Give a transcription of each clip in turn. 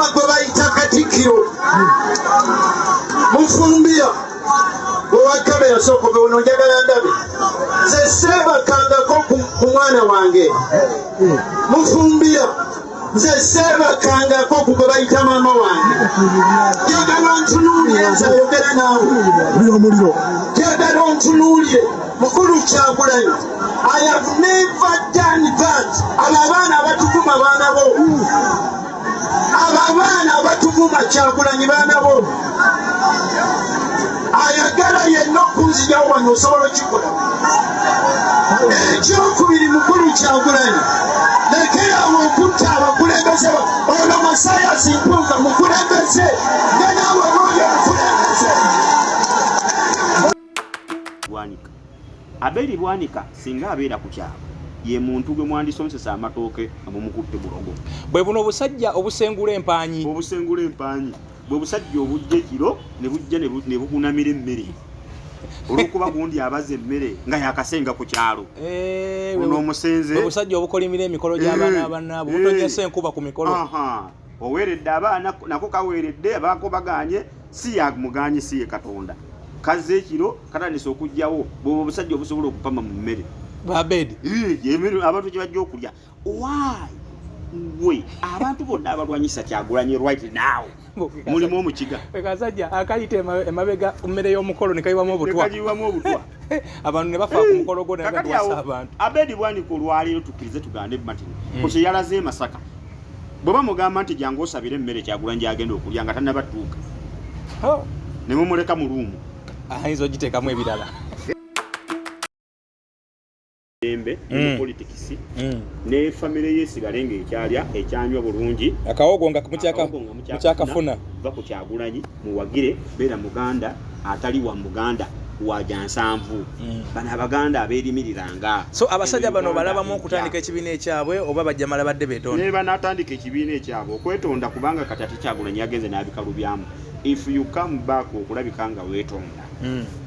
Mufuluma gwe bayita Katikkiro Mufumbira owakaba yasooka ono njagala ndabe nze seebakangako ku mwana wange Mufumbira nze seebakangako ku gwe bayita maama wange njagala ntunuulire nze ayogera naawe njagala ontunuulire mukulu Kyagulanyi I have never done that. Abaana abatuvuma baana bo. Abaana abatuvuma Kyagulanyi baana bo. Ayagala yenna okunzija wano osobola okikola. Ekyokubiri mukulu Kyagulanyi. Lekerawo okutta abakulembeze ono Masayasi Mpuuga mukulembeze ne naawe n'oyo mukulembeze. Abeli Bwanika singa abeera ku kyalo ye muntu gwe mwandisomesesa amatooke amumukutte bulogo bwe buno obusajja obusengula empanyi bwe busajja obujja ekiro ne bujja ne bugunamira emmere olwokuba gundi abaza emmere nga yakasenga ku kyalo buno omusenze obusajja obukolimira emikolo gy'abaana abannaabo butonyesa enkuba ku mikolo oweeredde abaana nako kaweeredde abaako baganye si yamuganye si ye Katonda kaze ekiro katandise okujjawo bwe obusajja obusobola okupama mu mmere babedi abantu kye bajja okulya why we abantu bonna abalwanyisa Kyagulanyi right now mulimu omukiga ekasajja akayita emabega mmere y'omukolo ne kayiwamu obutwa abantu ne bafa ku mukolo gwo ne bagwasa abantu Abedi Bwanika olwaliro tukkirize tugande Martin ku kye yalaze e Masaka bwe bamugamba nti jangu osabire emmere Kyagulanyi agenda okulya nga tannabatuuka ne mumuleka mu luumu ayinza ogiteekamu ebirala embe politics ne family yesigale ng'ekyalya ekyanywa bulungi akawogo nga mukyakafuna va ku Kyagulanyi muwagire beera Muganda atali wa Muganda waja nsanvu bana Abaganda abeerimiriranga so abasajja bano balabamu okutandika ekibiina ekyabwe oba bajja mala badde beetonda ne banatandika ekibiina ekyabwe okwetonda kubanga kati ate Kyagulanyi yagenze n'abikalubyamu if you come back okulabika nga weetonda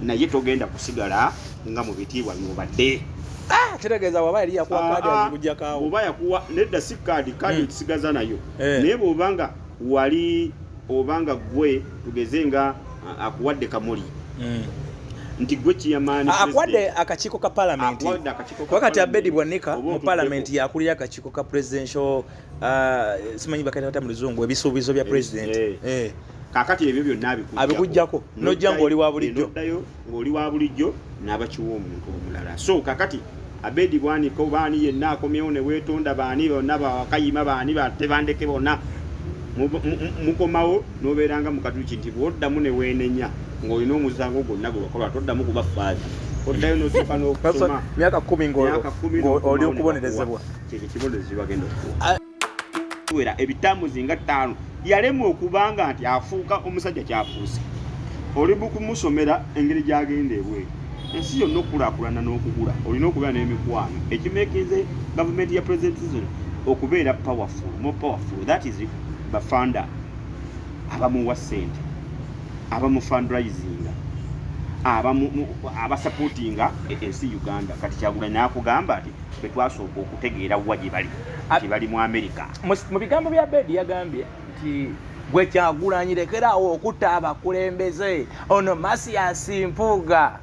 naye togenda kusigala nga mu bitiibwa byobadde kitegeeza waba yali yakuwa kaadi akujja kaawo oba yakuwa nedda si kaadi kisigaza nayo naye bw'obanga wali obanga gwe tugeze nga akuwadde kamuli nti gwe kiyamaani akuwadde akakiiko ka palamenti wakati Abedi Bwanika mu palamenti yakulira akakiiko ka presidential simanyi bakaita mu luzungu ebisuubizo bya president kakati ebyo byonna abikujjako nojja ng'oli wa bulijjo ng'oli wa bulijjo n'abakiwa omuntu omulala so kakati Abedi Bwanika baani yenna akomyewo ne weetonda baani bonna bakayima baani tebandeke bonna mukomawo n'obeeranga mu katuki nti bw'oddamu ne weenenya ng'olina omusango gwonna gwe wakola toddamu kuba faazi oddayo n'osooka n'okusoma myaka 10 ng'oli okubonerezebwa kyekyo kibonerezo bagenda okuwa ebitaamuzi nga 5 yalemwa okubanga nti afuuka omusajja kyafuuse oli bukumusomera engeri gy'agenda ebweru ensi yonna okukulaakulana n'okugula olina okubeera n'emikwano ekimeekinze gavumenti ya president okubeera powerful more powerful that is bafanda abamuwa ssente abamufundraisinga abasupportinga ensi Uganda kati Kyagulanyi n'akugamba nti betwasooka okutegeera wa gye bali nti bali mu America mu bigambo bya Abedi yagambye nti gwe Kyagulanyi lekerawo okutta abakulembeze ono Masayasi Mpuuga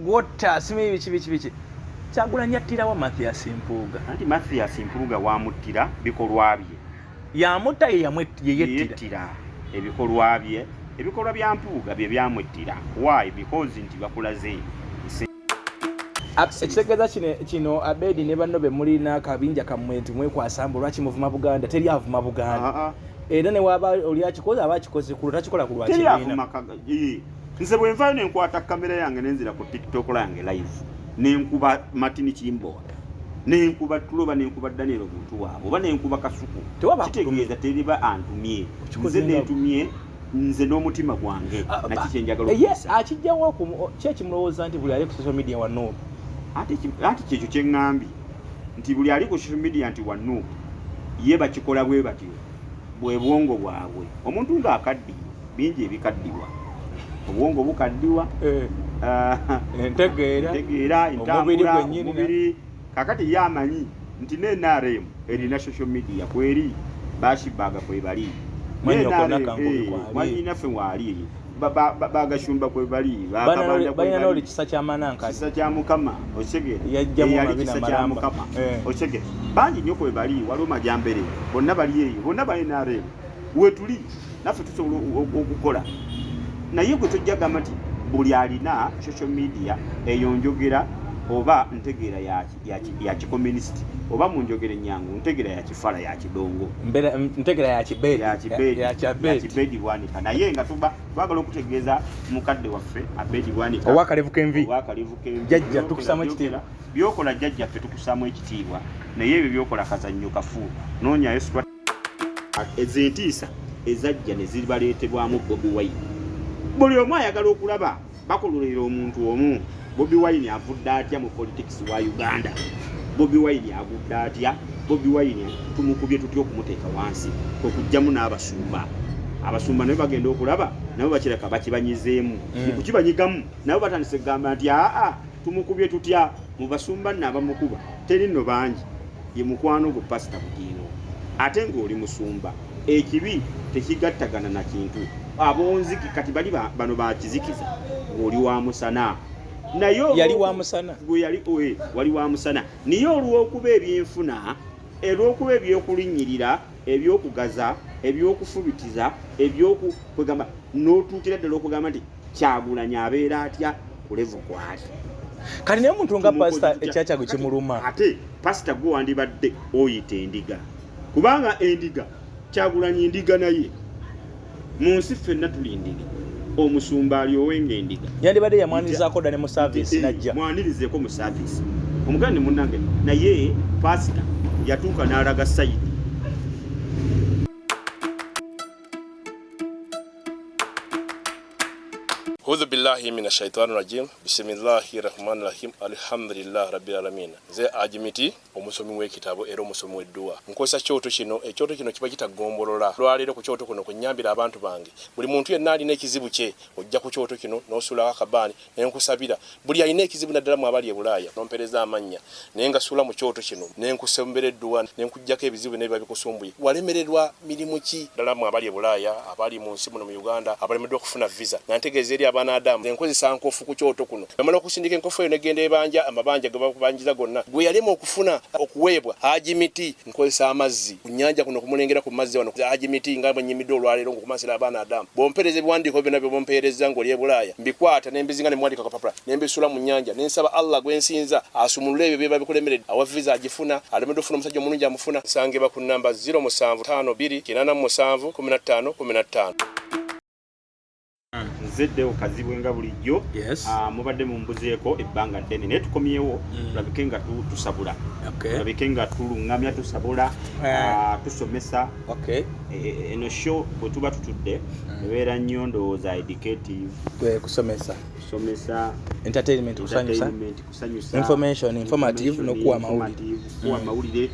gwotta simi biki Kyagulanyi yattirawo Masayasi Mpuuga anti Masayasi Mpuuga wamuttira bikolwa bye yamutta yeyettira ebikolwa bye ebikolwa bya Mpuuga bye byamuttira why because nti bakulaze ekitegeeza kino Abedi ne banno be mulina kabinja kammwe nti mwekwasamba lwaki muvuma Buganda teri avuma Buganda era ne waba oli akikoze aba akikoze ku takikola ku lwakibiina nze bwe nvayo ne nkwata kamera yange nenzira ku TikTok yange live ne nkuba Martin Kimbo ne nkuba Tuloba ne nkuba Daniel omuntu waabo oba ne nkuba Kasuku kitegeeza teriba antumye nze netumye nze n'omutima gwange nakiki enjagala akijjawo kyekimulowooza nti buli ali ku social media wano ate kyekyo kyeŋŋambye nti buli ali ku social media nti wano ye bakikola bwe batyo bwe bwongo bwabwe omuntu ng'akaddiwa bingi ebikaddiwa obwongo bukaddiwa entegeera entambula omubiri kakati yamanyi nti ne NRM erina social media kweri bashibaga kwe bali mwanyi naffe wali bagashumba kwe bali balina noli kisa ky'amanankali kisa kya mukama okigere yajjamu mabina malamba okigere bangi nnyo kwe bali waliwo majambere bonna bali eyo bonna balina reero wetuli naffe tusobola okukola naye gwe tojja gamba nti buli alina social media eyo njogera oba ntegeera ya kikomunisiti oba mu njogera ennyangu ntegeera ya kifala ya kidongo ntegeera ya kibedi bwanika naye nga twagala okutegeeza mukadde waffe abedi bwanika owakalevu k'envi jjajja tukusaamu ekitiibwa byokola jjajjaffe tukusaamu ekitiibwa naye ebyo byokola kazannyo kafu noonyayo ezentiisa ezajja ne zibaleetebwamu Bobi Wine buli omu ayagala okulaba bakololera omuntu omu Bobi Wine avudde atya mu politics wa Uganda Bobi Wine agudde atya Bobi Wine tumukubye tutya okumuteeka wansi okujjamu n'abasumba nabo bagenda okulaba nabo bakireka bakibanyizeemu kukibanyigamu nabo batandise kugamba nti tumukubye tutya mu basumba n'abamukuba teri nno bangi ye mukwano gwe pasita Bugino ate ng'oli musumba ekibi tekigattagana na kintu abonziki kati bali bano bakizikiza ng'oli wa musana naye yali wa musana wali wa musana niye olw'okuba ebyenfuna olw'okuba ebyokulinnyirira ebyokugaza ebyokufubitiza ebyokwegamba n'otuukira ddala okugamba nti Kyagulanyi abeera atya ku levo kwali kati naye omuntu nga pasita ekyakyago kimuluma ate pasita gwe wandibadde oyita endiga kubanga endiga Kyagulanyi endiga naye mu nsi ffenna tuli endiga omusumba alyowenga endiga yandibadde yamwanirizaako dda ne mu saavisi najja mwanirizeeko mu saavisi omuganda ne munnange naye pasita yatuuka n'alaga sayidi A'udhu billahi minash shaitani rajim. Bismillahir rahmanir rahim. Alhamdulillah rabbil alamin. Ze ajimiti omusomi w'ekitabo era omusomi w'edduwa. Nkozesa kyoto kino, ekyoto kino kiba kitagombolola. Lwaliro ku kyoto kuno kunnyambira abantu bange. Buli muntu yenna alina ekizibu kye, ojja ku kyoto kino n'osula akabani ne nkusabira. Buli alina ekizibu naddala mu abali e Bulaaya, nompereza amannya. Ne ngasula mu kyoto kino, ne nkusembera edduwa, ne nkujjako ebizibu ne bikusumbuye. Walemererwa mirimu ki ddala mu abali e Bulaaya, abali mu nsi muno mu Uganda, abalemeddwa okufuna visa. Nantegeeza eri Adamu enkozesa nkofu ku kyoto kuno amala okusindika enkofu eyo negenda ebanja amabanja ge bakubanjiza gonna gwe yalema okufuna okuweebwa Haji Miti nkozesa amazzi ku nnyanja kuno kumulengera ku mazzi wano Haji Miti nga bwenyimidde olwaleero ngokumasira abaana Adamu bompereza ebiwandiiko byonna bye bompereza ng'oli e Bulaaya mbikwata nembizinga ne mwandika kapapula nembisula mu nnyanja nensaba Allah gwensinza asumulule ebyo bye babikulemeredde awa visa agifuna alemedde ofuna omusajja omulungi amufuna nsangibwa ku namba 0752871515 nzedde okazibwe nga bulijjo mubadde mumbuzeeko ebbanga ddene naye tukomyewo tulabike nga tusabula tulabike nga tuluŋŋamya tusabula tusomesa eno show bwe tuba tutudde ebeera nnyo ndowooza educative kusomesa entertainment kusanyusa information informative n'okuwa amawulire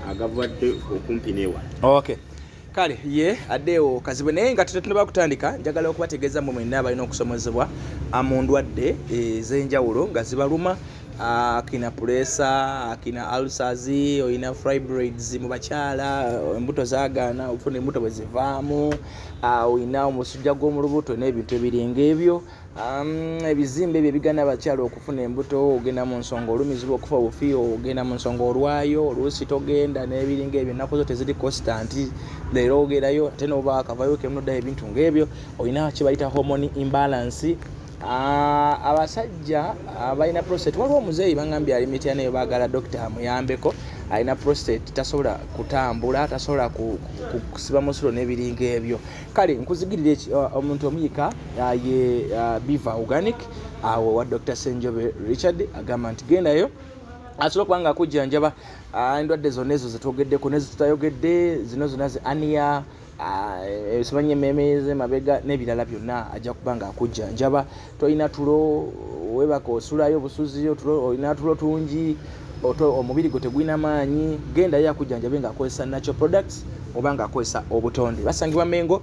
agavudde okumpi newa kale ye addeewo kazibwe naye nga tutetunaba kutandika njagala okubategeeza mu mwenna abalina okusomozebwa mu ndwadde ez'enjawulo nga zibaluma akina puresa akina ulcers oyina fibroids mu bakyala embuto zaagaana okufuna embuto bwe zivaamu oyina omusujja gw'omulubuto n'ebintu ebiringa ebyo ebizimbe ebyo ebigaana abakyala okufuna embuto ogenda mu nsonga olumizibwa okufa bufi ogenda mu nsonga olwayo oluusi togenda n'ebiringa ebyo ennaku zo teziri constant leero ogerayo ate n'oba akavayo kemunoddayo ebintu ng'ebyo oyina kibayita hormone imbalance abasajja abalina prostate waliwo omuzeeyi bangambye ali mitya naye baagala dokita amuyambeko alina prostate tasobola kutambula tasobola kusiba musulo n'ebiringa ebyo kale nkuzigirira omuntu omuyika ye Biva Organic awo wa Dr. Senjobe Richard agamba nti gendayo asobola okuba nga akujjanjaba endwadde zonna ezo zetwogeddeko nezitutayogedde zino zonna zi ania simanye memeze mabega n'ebirala byonna ajja kuba nga akujjanjaba tolina tulo webaka osulayo obusuzi tulo olina tulo tungi omubiri gwo tegulina maanyi genda yakujjanjabe ng'akozesa natural products oba ng'akozesa obutonde. Basangibwa Mengo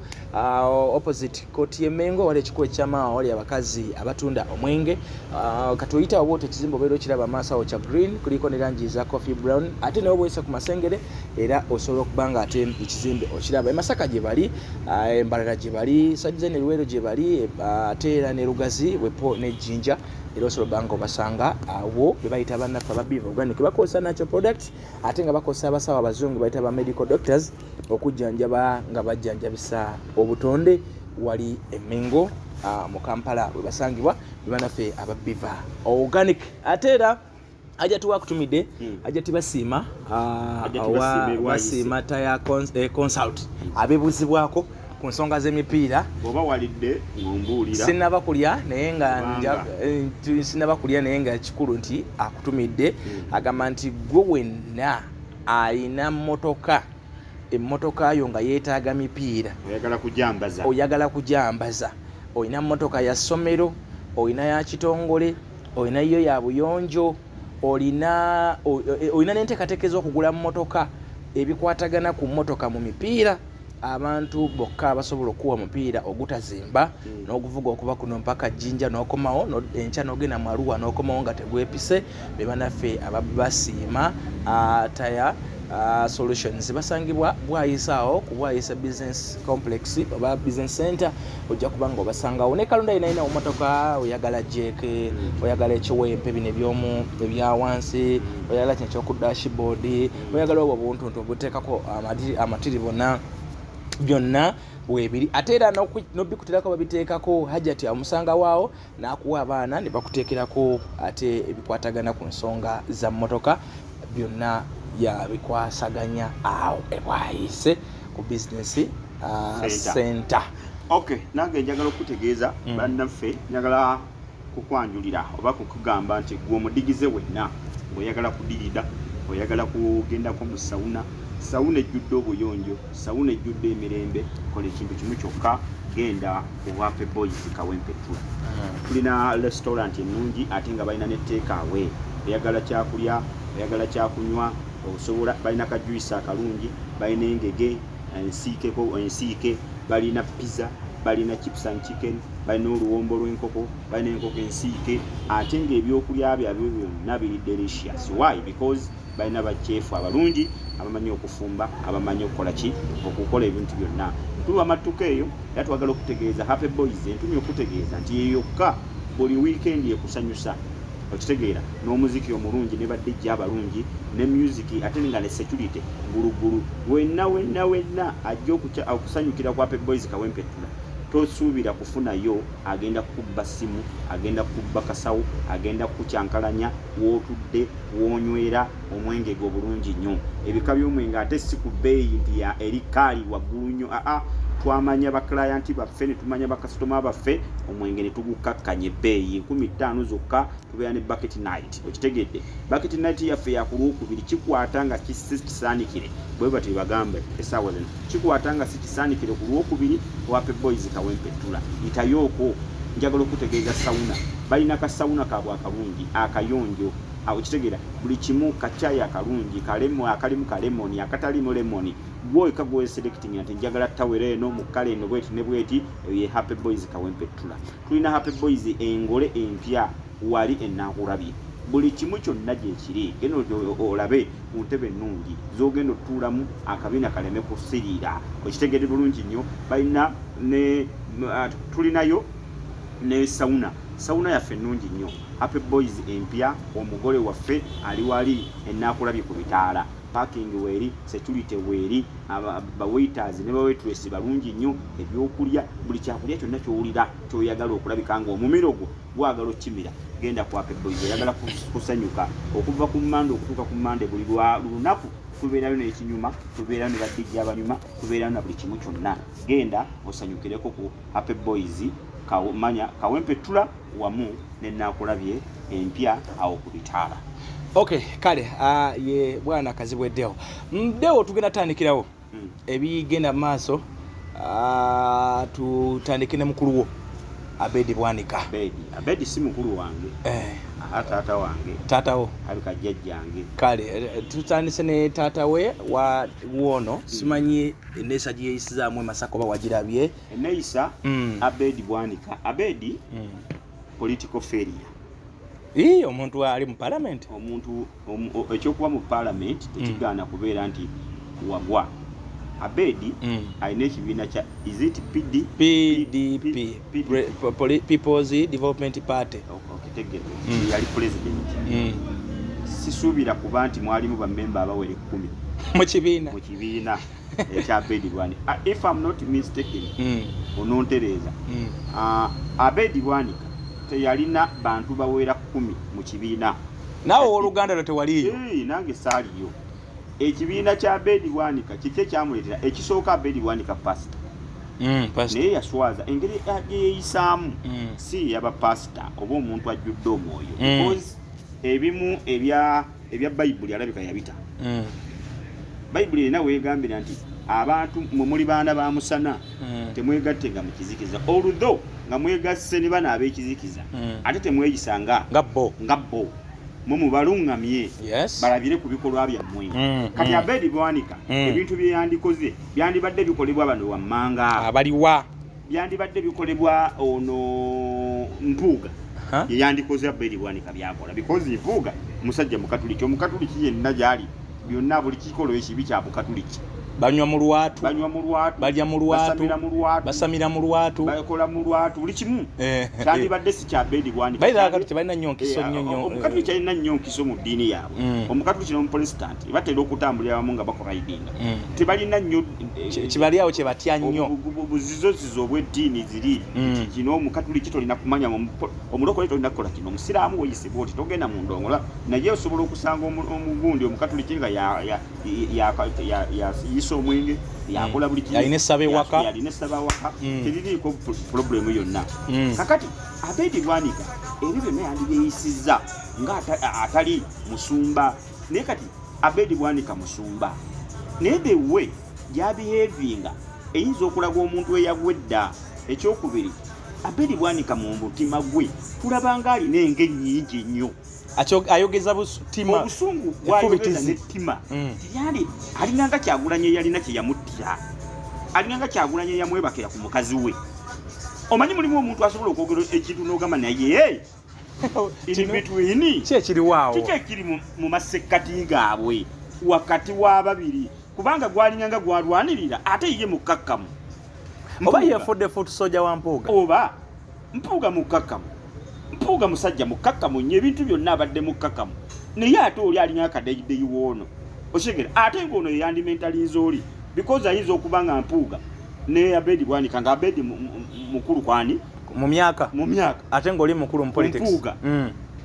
opposite koti ye Mengo wali ekikubo ekyamaawa wali abakazi abatunda omwenge. Katuyita obote ekizimbe obeera okiraba amaaso awo kya green kuliko ne langi za coffee brown ate ne obwesa ku masengere era osobola okuba nga ate ekizimbe okiraba. Masaka gye bali, Mbarara gye bali, Sajja ne Luweero gye bali, ate era ne Lugazi Wepo ne Jinja era osobola okuba nga obasanga awo be bayita bannaffe ababiva organic bakozesa natural products ate nga bakozesa abasawo abazungu bayita ba medical doctors okujjanjaba nga bajjanjabisa obutonde wali Mengo mu Kampala we basangibwa be bannaffe ababiva organic. Ate era ajja tuwa kutumide ajja tibasiima basiima taya consult abebuzibwako ku nsonga z'emipiira oba walidde ng'ombuulira sinaba kulya naye nga kikulu nti akutumidde agamba nti gwe wenna alina emmotoka yo nga yeetaaga mipiira oyagala kujambaza olina mmotoka ya ssomero olina ya kitongole olina yo ya buyonjo olina n'enteekateeka ez'okugula mmotoka ebikwatagana ku mmotoka mu mipiira abantu bokka basobola okuwa mupiira ogutazimba n'oguvuga okuba kuno mpaka Jinja n'okomawo enkya n'ogenda mu Arua n'okomawo nga tegwepise be bannaffe ababasiima taya solutions basangibwa bwayisaawo ku Bwayisa business complex oba business center ojja kuba nga obasangawo ne kalonda inaina omotoka oyagala jeke oyagala ekiwempe bino ebya wansi oyagala kino ekyoku dashboard oyagala obwo buntuntu obuteekako amatiri bonna byonna webiri ate era nobikuterako babiteekako hajati amusanga waawo n'akuwa abaana ne bakuteekerako ate ebikwatagana ku nsonga za mmotoka byonna yabikwasaganya awo ebwayise ku business center. Okay, nange njagala okutegeeza bannaffe njagala kukwanjulira oba kukugamba nti gwe omudigize wenna oyagala kudigida oyagala kugendako mu sawuna ejjudde obuyonjo sawuna ejjudde emirembe kola ekintu kimu kyokka genda ku Happy Boys Kawempe Tula. Tulina restaurant ennungi ate nga balina ne take away oyagala kyakulya oyagala kyakunywa osobola balina kajuice akalungi balina engege ensiike balina pizza balina chips and chicken balina oluwombo lw'enkoko balina enkoko ensiike ate ng'ebyokulya byabyo byonna biri delicious. Why? Because balina bachefu abalungi abamanyi okufumba abamanyi okukola okukola ebintu byonna. Tuwa amatuka eyo era twagala okutegeeza Happy Boys entumye okutegeeza nti yeyokka buli weekend ekusanyusa okitegeera n'omuziki omulungi ne badijja abalungi ne music ate nga ne security gulugulu wenna ajja okusanyukira ku Happy Boys Kawempe Tula. Tosuubira kufunayo agenda kubba simu agenda kubba kasawo agenda kukyankalanya wotudde wonywera omwenge go bulungi nnyo ebika by'omwenge ate si ku bbeeyi nti ya erikaali waggulu nnyo twamanya baklayant baffe ne tumanya bakasitoma baffe omwenge ne tugukakkanye bbeeyi 15 zokka tubeera ne bucket night okitegedde bucket night yaffe yakulwokubiri kikwata nga kisaanikire bwe bati bagambe esaawa zino kikwata nga sikisaanikire ku lwokubiri Happy Boys Kawempe Tula. Itayoko njagala okutegeeza sawuna balina kasawuna kaabwe akalungi akayonjo okitegeera buli kimu kachaya akalungi kalemo akalimu kalemoni akatalimu lemoni gwe kagwe selecting ate njagala tawere eno mu kale eno bweti ne bweti ye Happy Boys Kawempe Tula. Tulina Happy Boys engole empya wali ennakulabye buli kimu kyonna gye kiri geno olabe ku ntebe ennungi zogenda otuulamu akabina kaleme kusiriira okitegedde bulungi nnyo balina ne tulinayo ne sawuna yaffe ennungi nnyo Happy Boys empya omugole waffe ali wali ennakulabye ku bitaala parking weeri security weeri waiters ne waitress balungi nnyo ebyokulya buli kyakulya kyonna kyowulira kyoyagala okulabika nga omumiro gwo gwagala okimira genda ku Happy Boys oyagala kusanyuka okuva ku Mande okutuuka ku Mande buli lunaku tubeerayo n'ekinyuma tubeerayo ne badijja abanyuma tubeerayo na buli kimu kyonna genda osanyukireko ku Happy Boys Kawempe Tula wamu n'ennakulabye empya awo ku bitaala. Okay, kale ye bwana kazibweddewo mdewo tugenda tandikirawo ebigenda maaso tutandike ne mukulu wo Abedi Bwanika. Abedi si mukulu wange Taata wange. Taatawo. Alika jjajjange. Kale tutandise ne taata we wa wono simanyi enneeyisa gye yeeyisizaamu Masaka oba wagirabye. Enneeyisa Abedi Bwanika. Abedi political failure. Omuntu ali mu parliament. Omuntu ekyokuba mu parliament tekigaana kubeera nti wagwa. Abedi alina ekibiina kya is it PDP People's Development Party. Okitegedde yali president. Sisuubira kuba nti mwalimu bammemba abawere 10 mu kibiina ekya Abedi Bwanika. If I'm not mistaken onontereza Abedi Bwanika teyalina bantu bawera 10 mu kibiina. Naawe oluganda lwo tewaliyo? Nange saaliyo. Ekibiina kya Abedi Bwanika kiki kyamuleetera ekisooka Abedi Bwanika pastor. Naye yaswaza engeri yeeyisaamu si yaba pastor oba omuntu ajjudde omwoyo. Because ebimu ebya Bayibuli alabika yabita. Bayibuli erina weegambira nti abantu mwe muli baana ba musana temwegattenga mu kizikiza. Although nga mwegasse ne bana ab'ekizikiza ate temweyisanga nga bo. Mumu balungamye balabire ku bikolwa byammwe. Kati Abedi Bwanika ebintu bye yandikoze byandibadde bikolebwa bano wammanga abaliwa, byandibadde bikolebwa ono Mpuuga ye yandikoze Abedi Bwanika byakola because Mpuuga musajja Mukatuliki yenna gyali byonna buli kikolo ekibi kya Mukatuliki. Banywa mu lwatu, balya mu lwatu, basamira mu lwatu, bakola mu lwatu, buli kimu kyandibadde si kya Abedi Bwanika. Bayita akati tebalina nnyo nkiso nnyo. Omukatuliki alina nnyo nkiso mu ddiini yaabwe. Omukatuliki n'omuprotestant batera okutambulira wamu nga bakola idinga. Tebalina nnyo kibali awo kye batya nnyo. Buzizozizo obw'eddiini ziri. Kino omukatuliki tolina kumanya, omulokole tolina kukola kino, omusiraamu weeyisibwa oti togenda mu ndongola, naye osobola okusanga omugundi omukatuliki nga omwenge yakola buli kimu yalina essaba ewaka teririiko problemu yonna. Kakati Abedi Bwanika ebyo byonna yandibyeyisizza nga atali musumba. Naye kati Abedi Bwanika musumba naye the way gyabehavinga eyinza okulaga omuntu eyagwedda. Ekyokubiri, Abedi Bwanika mu mutima gwe tulabanga alina engeri nnyingi nnyo. Ayogeza butima obusungu bwayogeza n'ettima. Tiyali alinganga Kyagulanyi yalina kye yamuttira, alinganga Kyagulanyi yamwebakira ku mukazi we. Omanyi mulimu omuntu asobola okwogera ekintu n'ogamba naye in between kyekiriwaawo kiki mu masekkati gaabwe wakati w'ababiri, kubanga gwalinganga gwalwanirira ate ye mukakkamu. Oba yefudde foot soja wa Mpuuga, oba Mpuuga mukakkamu. Mpuuga musajja mukakkamu nnyo, ebintu byonna abadde mukakkamu. Naye ate oli alina akadeyideyi woono oshegera ate ng'ono yeyandimentalinze oli because ayinza okuba nga Mpuuga ne Abedi Bwanika nga Abedi mukulu kwani mu myaka ate ng'oli mukulu mu politics. Mpuuga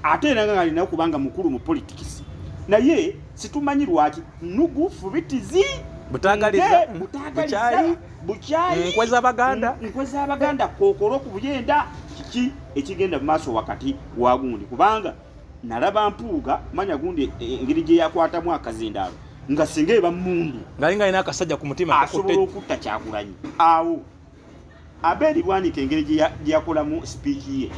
ate era nga alina okubanga mukulu mu politics. Naye situmanyi lwaki nugufu bitizi butagaliza bukyali nkweza Abaganda kookolo ku buyenda kiki ekigenda mu maaso wakati wa gundi, kubanga nalaba Mpuuga manya gundi engeri gye yakwatamu akazindaalo nga singa eba mundu ngalinga alina akasajja ku mutima asobola okutta Kyagulanyi. Awo Abedi Bwanika engeri gye yakolamu speech ye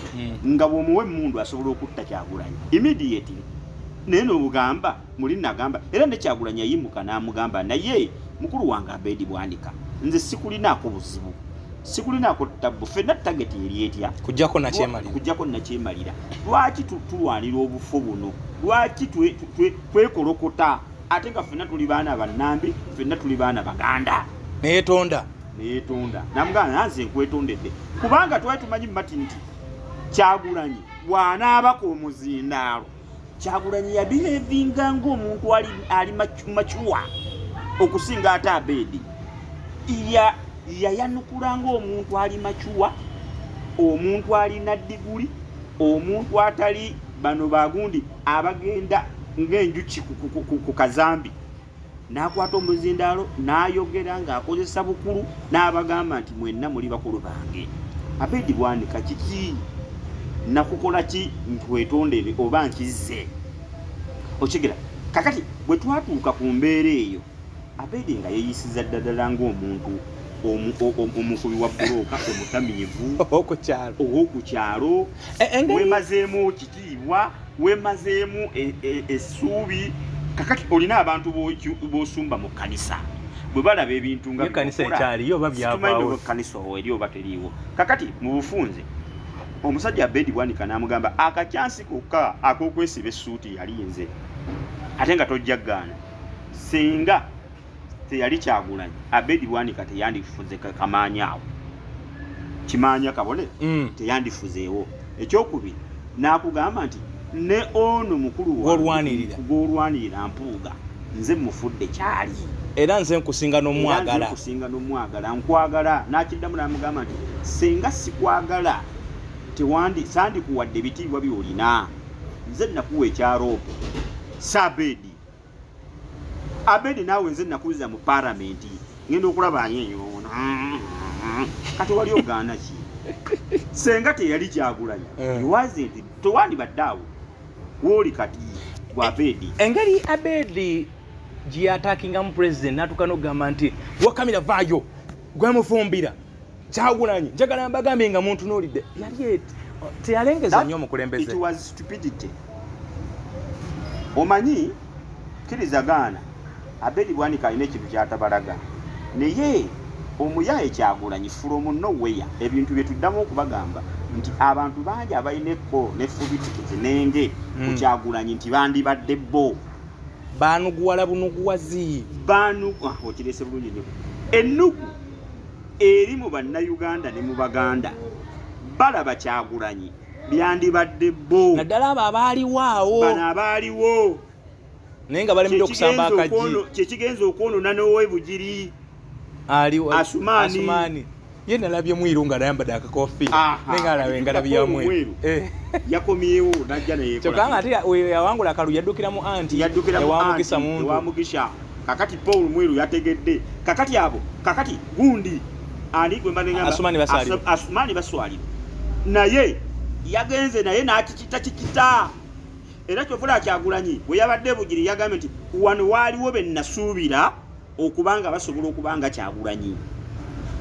nga bw'omuwe mundu asobola okutta Kyagulanyi immediately. Naye n'obugamba muli nagamba era ne Kyagulanyi yayimuka n'amugamba naye mukulu wange Abedi Bwanika nze sikulinaako buzibu, sikulinaako ttabu, ffenna tageti eri etya kujjako nakyemalira. Lwaki tulwanira obufo buno? Lwaki twekolokota ate nga ffenna tuli baana bannambi, ffenna tuli baana Baganda? neyetonda namugamba nanze nkwetondedde, kubanga twali tumanyi mati nti Kyagulanyi bw'anaabako omuzindaalo Kyagulanyi yabihevinga ng'omuntu ali macuwa okusinga ate Abedi. Yayanukula ng'omuntu ali macuwa, omuntu alina diguli, omuntu atali bano bagundi abagenda ng'enjuki ku kazambi. N'akwata omuzindaalo n'ayogera ng'akozesa bukulu n'abagamba nti mwenna muli bakulu bange. Abedi Bwanika kiki nakukola ki ntwetondere oba nkizze okigera? Kakati bwe twatuuka ku mbeera eyo Abedi nga yeeyisiza ddala ng'omuntu omukubi wa bbulooka omutamiivu ow'oku kyalo wemazeemu ekitiibwa wemazeemu essuubi kakati olina abantu b'osumba mu kkanisa bwe balaba ebintu nga ekkanisa ekyaliyo oba byavaawo kkanisa eri oba teriiwo kakati mu bufunze omusajja Abedi Bwanika n'amugamba akacyansi kokka ak'okwesiba essuuti yali nze ate nga tojja ggaana singa teyali Kyagulanyi Abedi Bwanika teyandifuze kamaanyaawo kimaanya kabone teyandifuzeewo ekyokubiri n'akugamba nti ne ono mukulu gw'olwanirira Mpuuga nze mufudde kyali era nze nkusinga n'omwagala nkwagala n'akiddamu n'amugamba nti singa sikwagala sandikuwadde ebitiibwa by'olina nze nakuwa ekyaroopo Abedi naawe nze nakuliza mu paalamenti ngenda okulaba anyeyoona kati wali ogaana ki senga teyali Kyagulanyi wasn't tewandibadde awo wooli kati gwa Abedi engeri Abedi gye yatakingamu president n'atuuka n'okugamba nti wakamira vaayo gwemufumbira Kyagulanyi njagala mbagambye nga muntu n'olidde yali teyalengeza nnyo omukulembeze. It was stupidity. Omanyi kirizagaana Abedi Bwanika alina ekintu kyatabalaga naye omuyaye Kyagulanyi from nowhere ebintu bye tuddamu okubagamba nti abantu bangi abalina ekko n'effubitikiti n'enge ku Kyagulanyi nti bandibadde bo baanuguwala bunuguwazi okirese bulungi nnyo ennugu eri mu bannayuganda ne mu baganda balaba Kyagulanyi byandibadde bo naddala abo abaaliwo bano abaaliwo naye nga balemedde okusamba akaji kyekigenza okwonona n'owebugiri Asumani ye nalabye mwiru nga nayambadde akakofi naye nga alaba engalabi ya mweru yakomyewo najja naye kyokka ate yawangula akalu yaddukira mu anti ewamugisa muntu ewamugisha kakati Paul mwiru yategedde kakati gundi ani gwe mbanenga Asumani baswalira naye yagenze naye n'akikita era kyofula Kyagulanyi bwe yabadde bugiri yagambye nti wano waaliwo be nasuubira okubanga basobola okubanga Kyagulanyi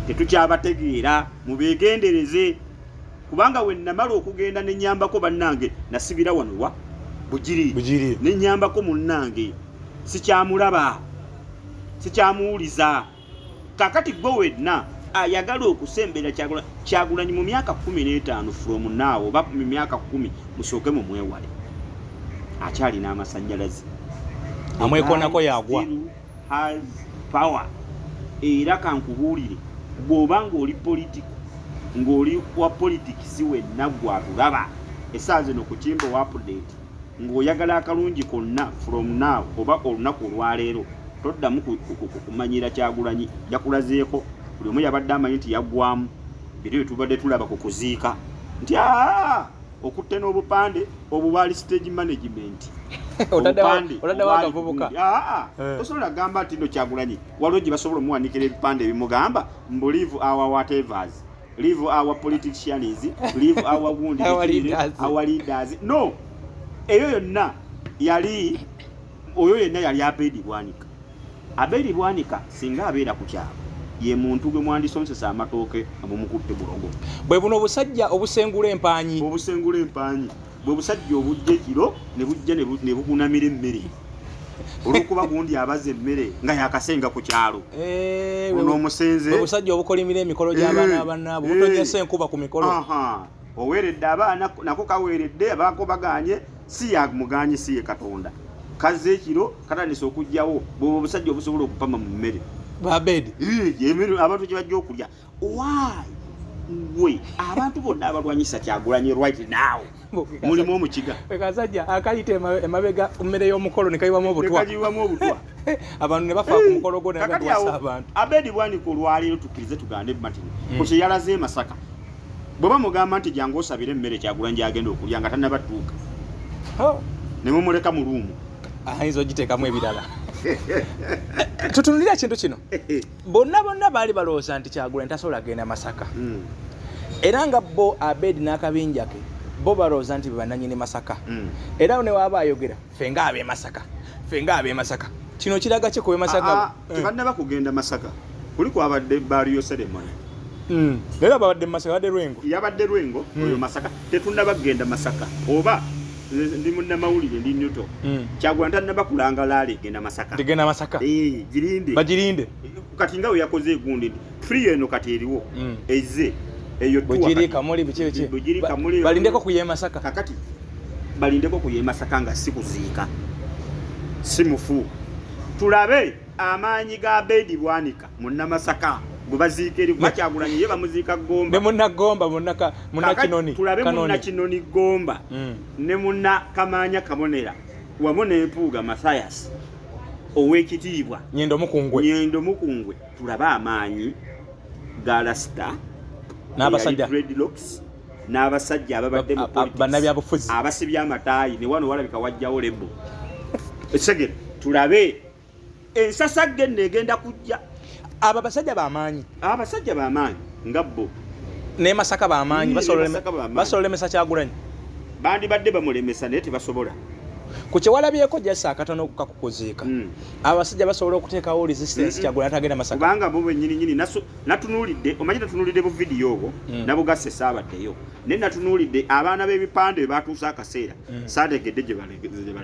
tetukyabategeera mubeegendereze kubanga we namala okugenda nenyambako bannange nasibira wano wa bugiri nenyambako munnange sikyamulaba sikyamuwuliza kakati gwe wenna ayagala okusembera Kyagulanyi mu myaka 15 from now oba mu myaka 10 musooke mu mwewale akyalina amasannyalaze amwekonako yagwa has power era kankubuulire bw'oba ng'oli politiko ng'oli wa politikisi wenna gwatulaba essaawa zino ku kimbo wa update ng'oyagala akalungi konna from now oba olunaku olwaleero toddamu kumanyira Kyagulanyi yakulazeeko buli omu yabadde amanyi nti yaggwamu biri bye tubadde tulaba ku kuziika nti okutte n'obupande obwo bwali stage management otaddewo akavubuka tosobola gamba nti no Kyagulanyi waliwo gye basobola omuwanikira ebipande ebimugamba mbu leave our whatevers leave our politicians leave our wounded our leaders no oyo yonna yali Abedi Bwanika singa abeera ku kyalo ye muntu gwe mwandisonsesa amatooke amumukutte bulogo bwe buno obusajja obusengula empanyi bwe busajja obujja ekiro ne bujja ne bukunamira emmere olwokuba gundi abaza emmere nga yakasenga ku kyalo ono omusenze obusajja obukolimira emikolo gy'abaana abannaabo butonyesa enkuba ku mikolo oweeredde abaana nako kaweeredde abaako baganye si yamuganye si ye Katonda kaze ekiro katandise okujjawo bwe obusajja obusobola okupama mu mmere Abedi abantu gye bajja okulya why we abantu bonna abalwanyisa Kyagulanyi right now mulimu omukiga ekasajja akayita emabega mmere y'omukolo ne kayiwamu obutwa abantu ne bafa ku mukolo gwo ne bagwasa abantu Abedi Bwanika olwaleero tukkirize tugande Martin ku kye yalaze Masaka bwe bamugamba nti jangu osabire emmere Kyagulanyi gy'agenda okulya nga tannabatuuka ne mumuleka mu luumu ayinza ogiteekamu ebirala tutunulira kintu kino bonna baali balowooza nti Kyagulanyi tasobola genda Masaka era nga bo Abedi n'akabinja ke bo balowooza nti bebannanyini Masaka era ne waaba ayogera ffe nga ab'e Masaka kino kiraga ki kuwe Masaka tebannaba kugenda Masaka kuli kwabadde Bario Ceremony era babadde Masaka yabadde Lwengo oyo Masaka tetunnaba kugenda Masaka oba ndi munnamawulire ndi Newton Kyagulanyi tannaba kulanga laali egenda Masaka girinde bagirinde kati nga we yakoze egundi free eno kati eriwo eze eyo bugirika muli bikibi balindeko kuye Masaka kakati balindeko kuye Masaka nga sikuziika simufu tulabe amaanyi ga Bedi Bwanika munnamasaka bwe baziika eri Kyagulanyi ye bamuziika Gomba ne munnagomba munnakinoni tulabe munnakinoni Gomba ne munna Kamaanya Kabonera wamu n'Empuuga Mathias ow'ekitiibwa Nyendo Mukungwe tulabe amaanyi ga Rasta n'abasajja dreadlocks n'abasajja ababadde mu bannabyabufuzi abasibye amataayi ne wano walabika wajjawo lebo esegere tulabe ensasagge negenda kujja abo abasajja b'amaanyi nga bo ne Masaka b'amaanyi basolemesa Kyagulanyi bandibadde bamulemesa naye tebasobola ku kyewalabyeko jasa akatono kakukuziika abasajja basobola okuteekawo resistance Kyagulanyi atagenda Masaka kubanga bo bennyininyini natunuulidde omanyi natunuulidde bu vidiyo obwo nabugase saabaddeyo naye natunuulidde abaana b'ebipande batuusa akaseera saategedde gye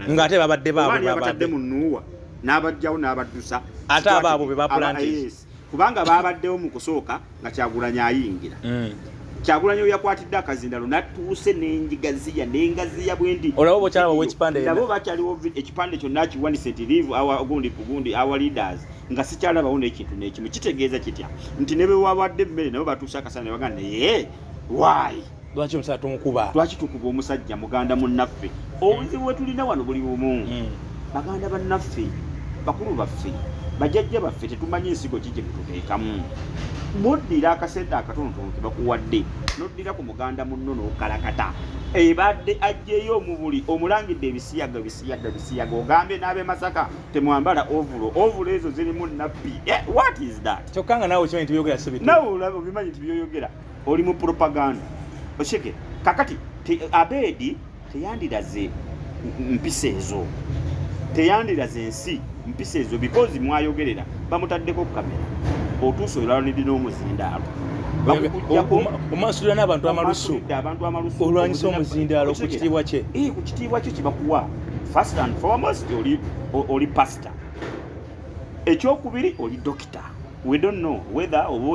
ng'ate babadde baabwe mu Nuuwa n'abajjawo n'abaddusa ate abaabo be bapulanti kubanga baabaddewo mu kusooka nga Kyagulanyi ayingira Kyagulanyi oyo yakwatidde akazindalo natuuse n'enjigaziya n'engaziya bwendi olabo bokyalaba w'ekipande nabo bakyaliwo ekipande kyonna kiwanise nti leave gundi kugundi our leaders nga sikyalabawo n'ekintu n'ekimu kitegeeza kitya nti ne bwe wabadde emmere nabo batuuse akasana ne bagamba naye why lwaki omusajja tumukuba lwaki tukuba omusajja muganda munnaffe obuzibu bwe tulina wano buli bumu baganda bannaffe bakulu baffe bajjajja baffe tetumanyi ensigo ki gye tuteekamu boddira akasente akatonotono ke bakuwadde noddira ku muganda munno n'okalakata ebadde ajjeyo omubuli omulangidde ebisiyaga ogambe n'ab'e Masaka temwambala ovulo ezo zirimu nabbi what is that kyokka nga naawe kimanyi tibyogera sibitu nawe olaba obimanyi tibyoyogera oli mu propaganda osheke kakati Abedi teyandiraze mpisa ezo teyandiraze ensi mpisa ezo because mwayogerera bamutaddeko kamera otuuso olwalonidi n'omuzindaalo omasulira n'abantu amalusu olwanyisa omuzindaalo ku kitiibwa kye ku kitiibwa kye kibakuwa first and foremost oli pastor ekyokubiri oli doctor we don't know whether oba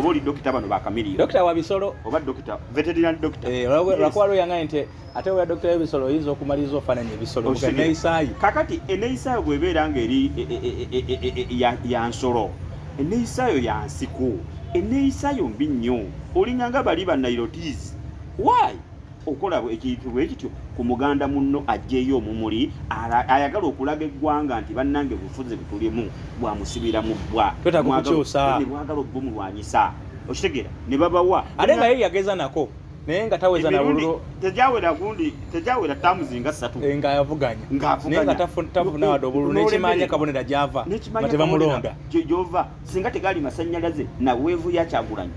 oli dokita bano bakamiliro dokita wa bisolo oba dokita veterinary doctor lwakuba luyanga nti ate wa dokita w'ebisolo oyinza okumaliriza ofaananya ebisolo neeyisaayi kakati eneeyisaayo bw'ebeera ng'eri ya nsolo eneeyisaayo ya nsiko eneeyisaayo mbi nnyo olinganga bali bannairotizi why okola ekintu bwe kityo ku muganda munno ajjeeyo omumuli ayagala okulaga eggwanga nti bannange bufuzi butulimu bwamusibira mu bbwa bwagala obbumulwanyisa okitegeera ne babawa ate nga ye yageza nako naye nga taweza na bululu tejawera tamuzinga 3 nga yavuganya naye nga tafuna wadde obululu n'ekimanya kabonera gy'ava nga tebamulonda gy'ova singa tegali masannyalaze na weevu ya Kyagulanyi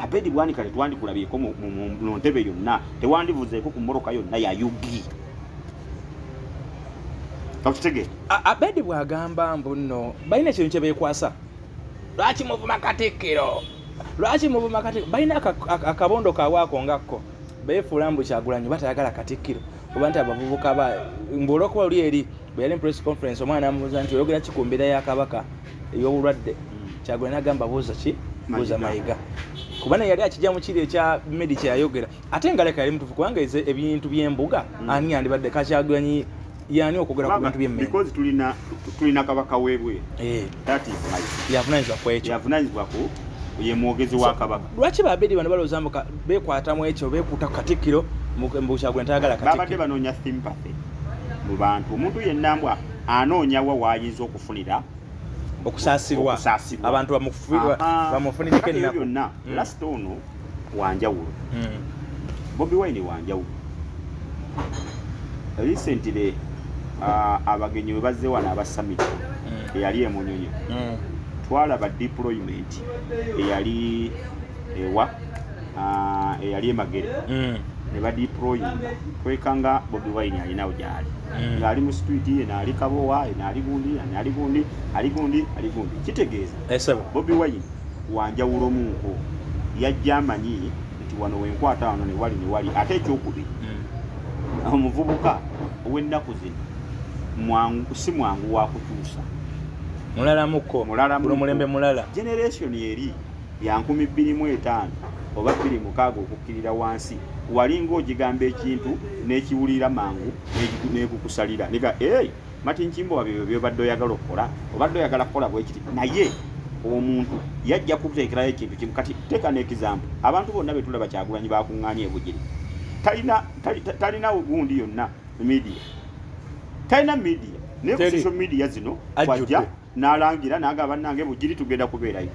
Abedi Bwanika tetwandikulabyeko mu ntebe yonna tewandivuzeeko ku mmoroka yonna ya UB kakutege Abedi bwagamba mbu nno balina ekintu kye beekwasa lwaki muvuma Katikkiro balina akabondo kaabwe ako ngakko beefuula mbu Kyagulanyi batayagala Katikkiro oba nti abavubuka mbu olwokuba luli eri bwe yali mu press conference omwana amubuuza nti oyogera ki ku mbeera ya Kabaka ey'obulwadde Kyagulanyi agamba buuza Mayiga kubana yali akijja mu kiri ekya Medi kye yayogera ate nga leka yali mutufu kubanga ebintu by'embuga ani yandibadde Kyagulanyi yani okwogera ku bintu by'emmere because tulina Kabaka weebwe that is right yavunanyizibwa ku ekyo yavunanyizibwa ku ye mwogezi wa Kabaka lwaki Babedi bano balowooza mbu beekwatamu ekyo beekuuta ku Katikkiro mu Kyagulanyi tayagala Katikkiro babadde banoonya sympathy mu bantu omuntu yenna mbwa anoonya wa waayinza okufunira okusaasirwa abantu bamufunireko ennaku byonna last ono wanjawulo Bobi Wine wanjawulo recently abagenyi we bazze wano aba summit eyali emunyonyo twalaba deployment eyali eyali emagere ne badeployinga kwekanga Bobi Wine alinawo gyali ng'ali mu street ye naali Kabowa naali gundi kitegeeza Bobi Wine wanjawulo munko yajja amanyi nti wano wenkwata wano ne wali ate ekyokubiri omuvubuka ow'ennaku zino si mwangu wa kukyusa mulala muko mulembe mulala generation eri ya 2025 oba 26 okukkirira wansi walinga ogigamba ekintu n'ekiwulira mangu n'ekukusalira niga Martin Kimbo byobadde oyagala okukola obadde oyagala kukola bwekiti naye omuntu yajja kuteekerayo ekintu kimu kati teeka n'ekizampu abantu bonna betulaba Kyagulanyi bakuŋŋaanya ebugiri talina gundi yonna media talina media naye ku social media zino wajja n'alangira n'agamba bannange bugiri tugenda kubeerayo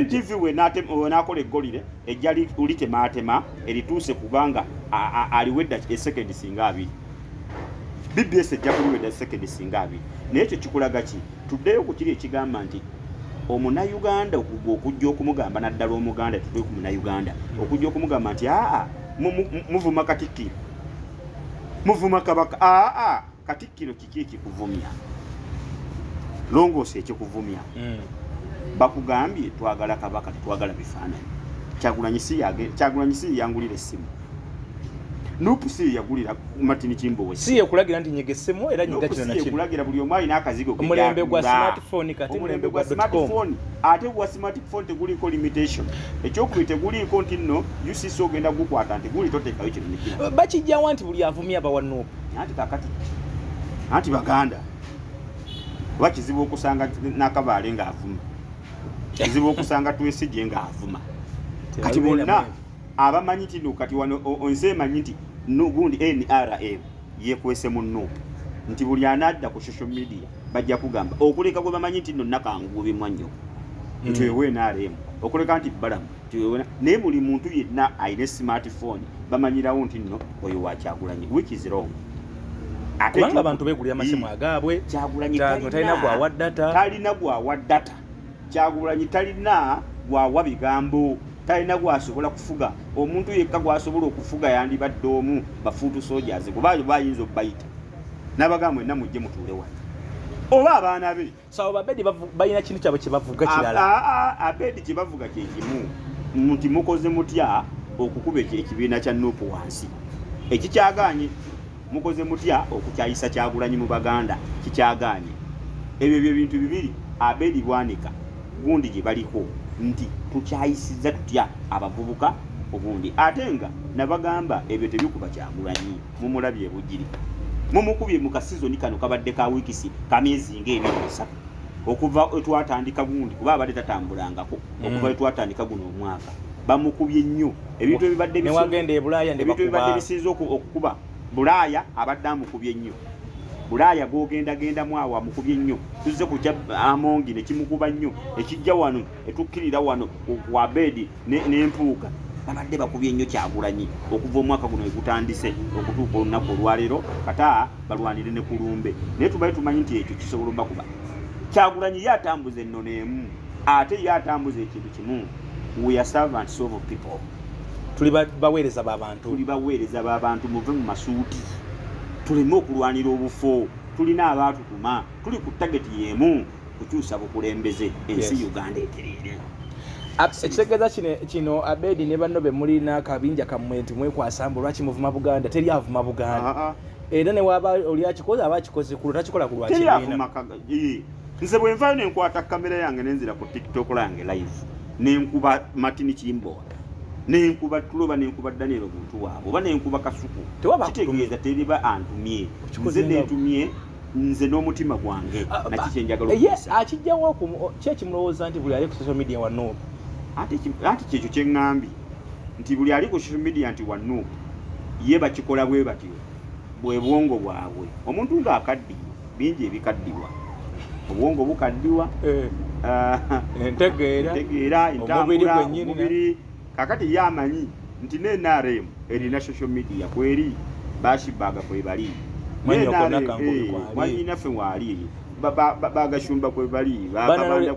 NTV we n'akola eggolire ejja ulitemaatema erituuse kubanga aliwedda esekendi singa 2 BBS ejja kuliwedda sekendi singa 2 naye ekyo kikulaga ki tuddeyo ku kiri ekigamba nti omunayuganda okujja okumugamba naddala omuganda tuddeyo ku munayuganda okujja okumugamba nti muvuma Katikkiro muvuma Kabaka Katikkiro kiki ekikuvumya longoosi ekikuvumya bakugambye twagala Kabaka tetwagala bifaananyi Kyagulanyi si yangulira essimu Nupu si yagulira Martin Kimbo si yakulagira nti nyegessemu era nyiga kino nakino yakulagira buli omwali n'akazigo ke omulembe gwa smartphone kati omulembe gwa smartphone ate gwa smartphone teguliko limitation ekyokubiri teguliko nti nno UCC ogenda gukwata nti guli toteekayo kino nekino bakijjawa nti buli avumya abawa Nupu anti kakati anti baganda kuba kizibu okusanga Nakabaale ng'avuma kizibu okusanga Twesigye ng'avuma kati bonna abamanyi nti kati wano onse emanyi nti gundi NRM yekwese mu Nupu nti buli anadda ku social media bajja kugamba okuleka gwe bamanyi nti nno nakangubi mwanyo nti wewe NRM okuleka nti balamu naye buli muntu yenna ayina smartphone bamanyirawo nti nno oyo wa Kyagulanyi which is wrong kubanga abantu begulira amasimu agaabwe Kyagulanyi talina gwawa data Kyagulanyi talina gwawa bigambo talina gwasobola kufuga omuntu yekka gwasobola okufuga yandibadde omu bafuutu soldiers kubayo bayinza obbayita n'abagamba enna mujje mutuule wano oba abaana be sawo babedi balina kintu kyabwe kyebavuga kirala abedi kyebavuga kyekimu nti mukoze mutya okukuba ekibiina kya Nupu wansi ekikyaganye mukoze mutya okukyayisa Kyagulanyi mu Baganda kikyaganye ebyo byebintu bibiri abedi bwanika gundi gye baliko nti tukyayisiza tutya abavubuka obundi ate nga nabagamba ebyo tebikuba Kyagulanyi mumulabye bugiri mumukubye mu kasizoni kano kabadde ka wiikisi kamyezi ng'ebiri okuva etwatandika gundi kuba abadde tatambulangako okuva etwatandika guno omwaka bamukubye nnyo ebintu ebibadde newagenda e Bulaaya ebintu ebibadde bisinza okukuba Bulaaya abadde amukubye nnyo Bulaaya gogenda mwawa amukubye nnyo tuzze kujja Amongi ne kimukuba nnyo ekijja wano etukkirira wano ku Abedi n'empuuga babadde bakubye nnyo Kyagulanyi okuva omwaka guno egutandise okutuuka olunaku olwaleero kata balwanire ne kulumbe naye tubaye tumanyi nti ekyo kisobola bakuba Kyagulanyi yatambuza ennono emu ate yatambuza ekintu kimu we are servants of people tuli baweereza b'abantu muve mu masuuti tuleme okulwanira obufo tulina abaatutuma tuli ku tageti y'emu kukyusa bukulembeze ensi Uganda eterere ekitegeeza kino Abedi ne banno be mulina kabinja kammwe nti mwekwasamba lwaki muvuma Buganda teri avuma Buganda era ne waba oli akikoze aba akikoze ku takikola ku lwakibiina nze bwe nvaayo ne nkwata kamera yange nenzira ku TikTok lange live nenkuba Martin Kimbo nenkuba Tuloba nenkuba Daniel Omuntu waabo oba nenkuba Kasuku kitegeeza teriba antumye nze netumye nze n'omutima gwange nakikye njagala okuyisa akijjawo kyekimulowooza nti buli ali ku social media wa Nupu ati kyekyo kyeŋŋambye nti buli ali ku social media nti wa Nupu ye bakikola bwe batyo bwe bwongo bwabwe omuntu ng'akaddiye bingi ebikaddiwa obwongo bukaddiwa entegeera entambula omubiri kakati yamanyi nti NRM erina social media kweri bashibaga kwe bali mwanyi naffe wali bagashumba kwe bali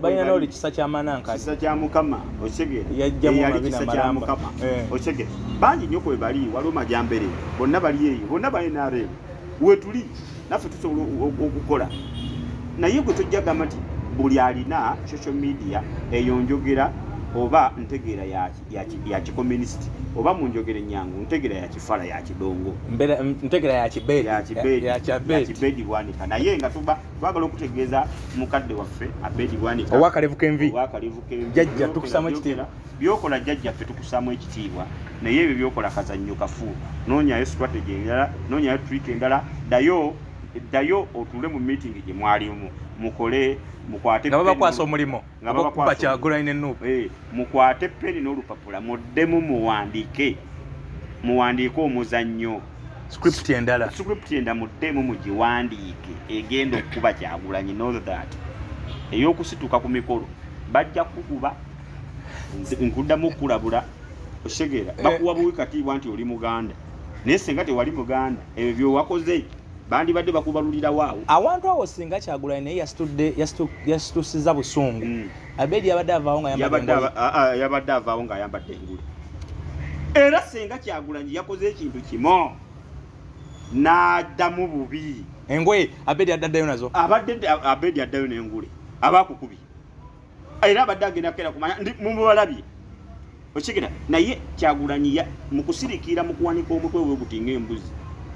balina oli kisa ky'amananka kisa kya Mukama okyegera yali kisa kya Mukama okyegera bangi nnyo kwe bali waliwo Majambere bonna bali eyo bonna bali NRM wetuli naffe tusobola okukola naye gwe tojja gamba nti buli alina social media eyo njogera oba ntegeera ya kikomunist oba munjogere nyangu ntegeera ya kifala ya kidongo ntegeera ya kibedi bwanika naye nga twagala okutegeeza mukadde waffe abedi bwanika owakalevu k'envi jajja tukusaamu ekitiibwa byokola jajja ffe tukusaamu ekitiibwa naye ebyo byokola kazannyo kafu noonyayo strategy endala noonyayo trick endala ddayo otuule mu meeting gye mwalimu mukole mukwate nga babakwasa omulimo okuba Kyagulanyi n'Ennuupu mukwate peni n'olupapula muddemu muwandiike omuzannyo script endala muddemu mugiwandiike egenda okuba Kyagulanyi know that ey'okusituka ku mikolo bajja kukuba nkuddamu okulabula osegeera bakuwa buwi katiibwa nti oli Muganda naye singa tewali Muganda ebyo byowakoze bandibadde bakubalulira waawo awantu awo singa Kyagulanyi naye yasitusiza busungu Abedi yabadde avaawo ng'ayambadde engule era singa Kyagulanyi yakoze ekintu kimu n'addamu bubi engoye Abedi addaddayo nazo Abedi addayo n'engule abakukubi era abadde agenda kera kumanya mumubalabye okigera naye Kyagulanyi mu kusirikira mu kuwanika omutwe we gutinga embuzi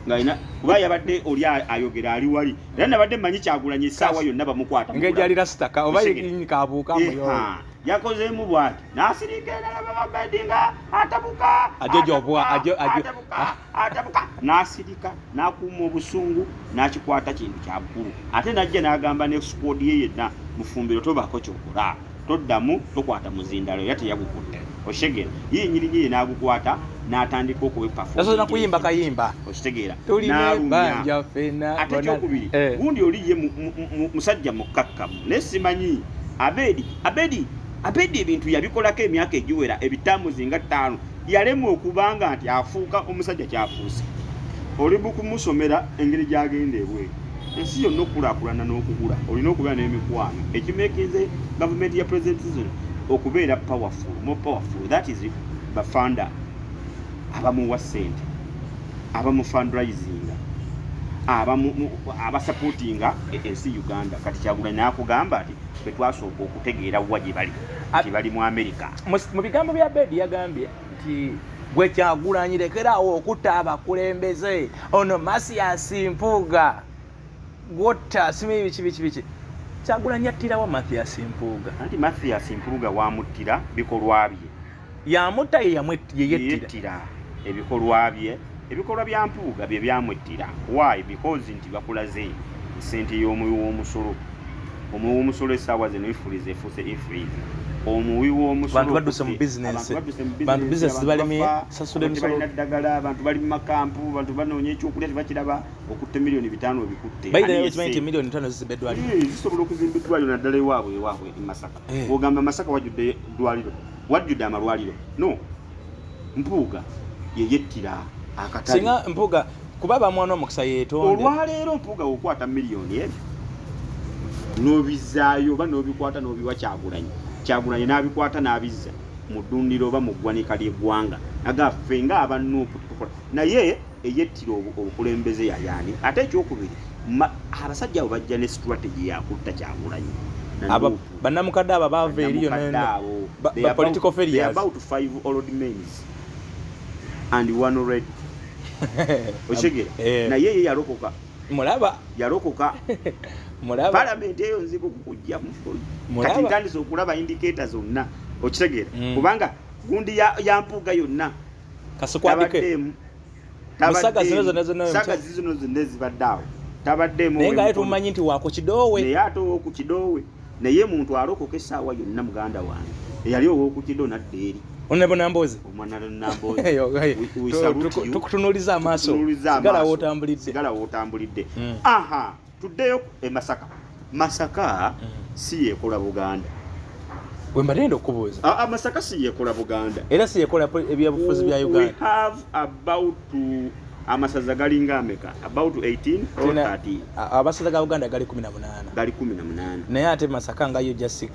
ngaina kuba yabadde oli ayogera ali wali era nabadde manyi Kyagulanyi essaawa yonna bamukwata ngejali rasitaka oba yinkabuuka muyo yakozeemu bwati n'asirika endala Abedi nga atabuka n'asirika n'akuuma obusungu n'akikwata kintu kya bukulu ate n'ajja n'agamba ne squad ye yenna mufumbiro tobaako kyokola toddamu tokwata muzindalo era teyagukutte oshegera yinyirinyiri n'agukwata n'atandika okuwepafoona kuyimba kayimba okitegeera n'alumya ate kyokubiri gundi oli ye musajja mukkakkamu naye simanyi Abedi ebintu yabikolako emyaka egiwera ebitamuzi nga 5 yalemwa okubanga nti afuuka omusajja kyafuuse oli bukumusomera engeri gyagenda ebweru ensi yonna okukulaakulana n'okugula olina okubeera n'emikwano ekimeekinze gavumenti ya president okubeera more powerful that is bafanda abamuwa ssente abamufundraisinga abasupportinga ensi Uganda kati Kyagulanyi n'akugamba ati bwe twasooka okutegeera wa gye bali mu America mu bigambo bya Abedi yagambye nti gwe Kyagulanyi lekeraawo okutta abakulembeze ono Mathias Mpuuga gwotta simi biki Kyagulanyi yattirawo Mathias Mpuuga anti Mathias Mpuuga wamuttira bikolwa bye yamutta yeyettira ebikolwa bya Mpuuga bye byamuttira why because nti bakulaze sente y'omuwi w'omusolo omuwi w'omusolo essaawa zino ifulize efuuse ifrize omuwi w'omusolo bantu badduse mu business bantu business balimi sasula emisolo balina ddagala abantu bali mu makampu bantu banoonya ekyokulya tebakiraba okutte $5 million bikutte bayidayo million 5 zizimba eddwaliro zisobola okuzimba eddwaliro naddala ewaabwe e Masaka ogamba Masaka wajjudde eddwaliro wajjudde amalwaliro no Mpuuga yeyettira akatali singa Mpuuga kuba bamwana omukisa yeetonde olwaleero Mpuuga okwata miliyoni ebyo n'obizaayo oba n'obikwata n'obiwa Kyagulanyi n'abikwata n'abizza mu ddundiro oba mu ggwanika ly'eggwanga agaffe nga abannuupu tukola naye eyettira obukulembeze yayaani ate ekyokubiri abasajja abo bajja ne strategy yakutta Kyagulanyi bannamukadde abo baava eriyo political failures about 5 old men and 1 already oshegera naye ye yalokoka yalokoka Parliament eyo nzibu kukujja kati ntandise okulaba indicator zonna okitegeera kubanga gundi ya Mpuuga yonna kasukwadike saga zino zonna zibadde awo tabaddemu naye nga tumanyi nti wako kidoowe naye ate owoku kidoowe naye muntu alokoka essaawa yonna muganda wange eyali owoku kidoo nadde eri onabona Mbozi omwana Nambozi tukutunuuliza amaaso sigala wootambulidde aha tuddeyo e Masaka si yeekola Buganda wembadde okubuuza Masaka si yeekola Buganda era si yeekola ebyabufuzi bya Uganda we have about amasaza galinga ameka about 18 or 30 abasaza ga Uganda gali 18 naye ate Masaka ngayo just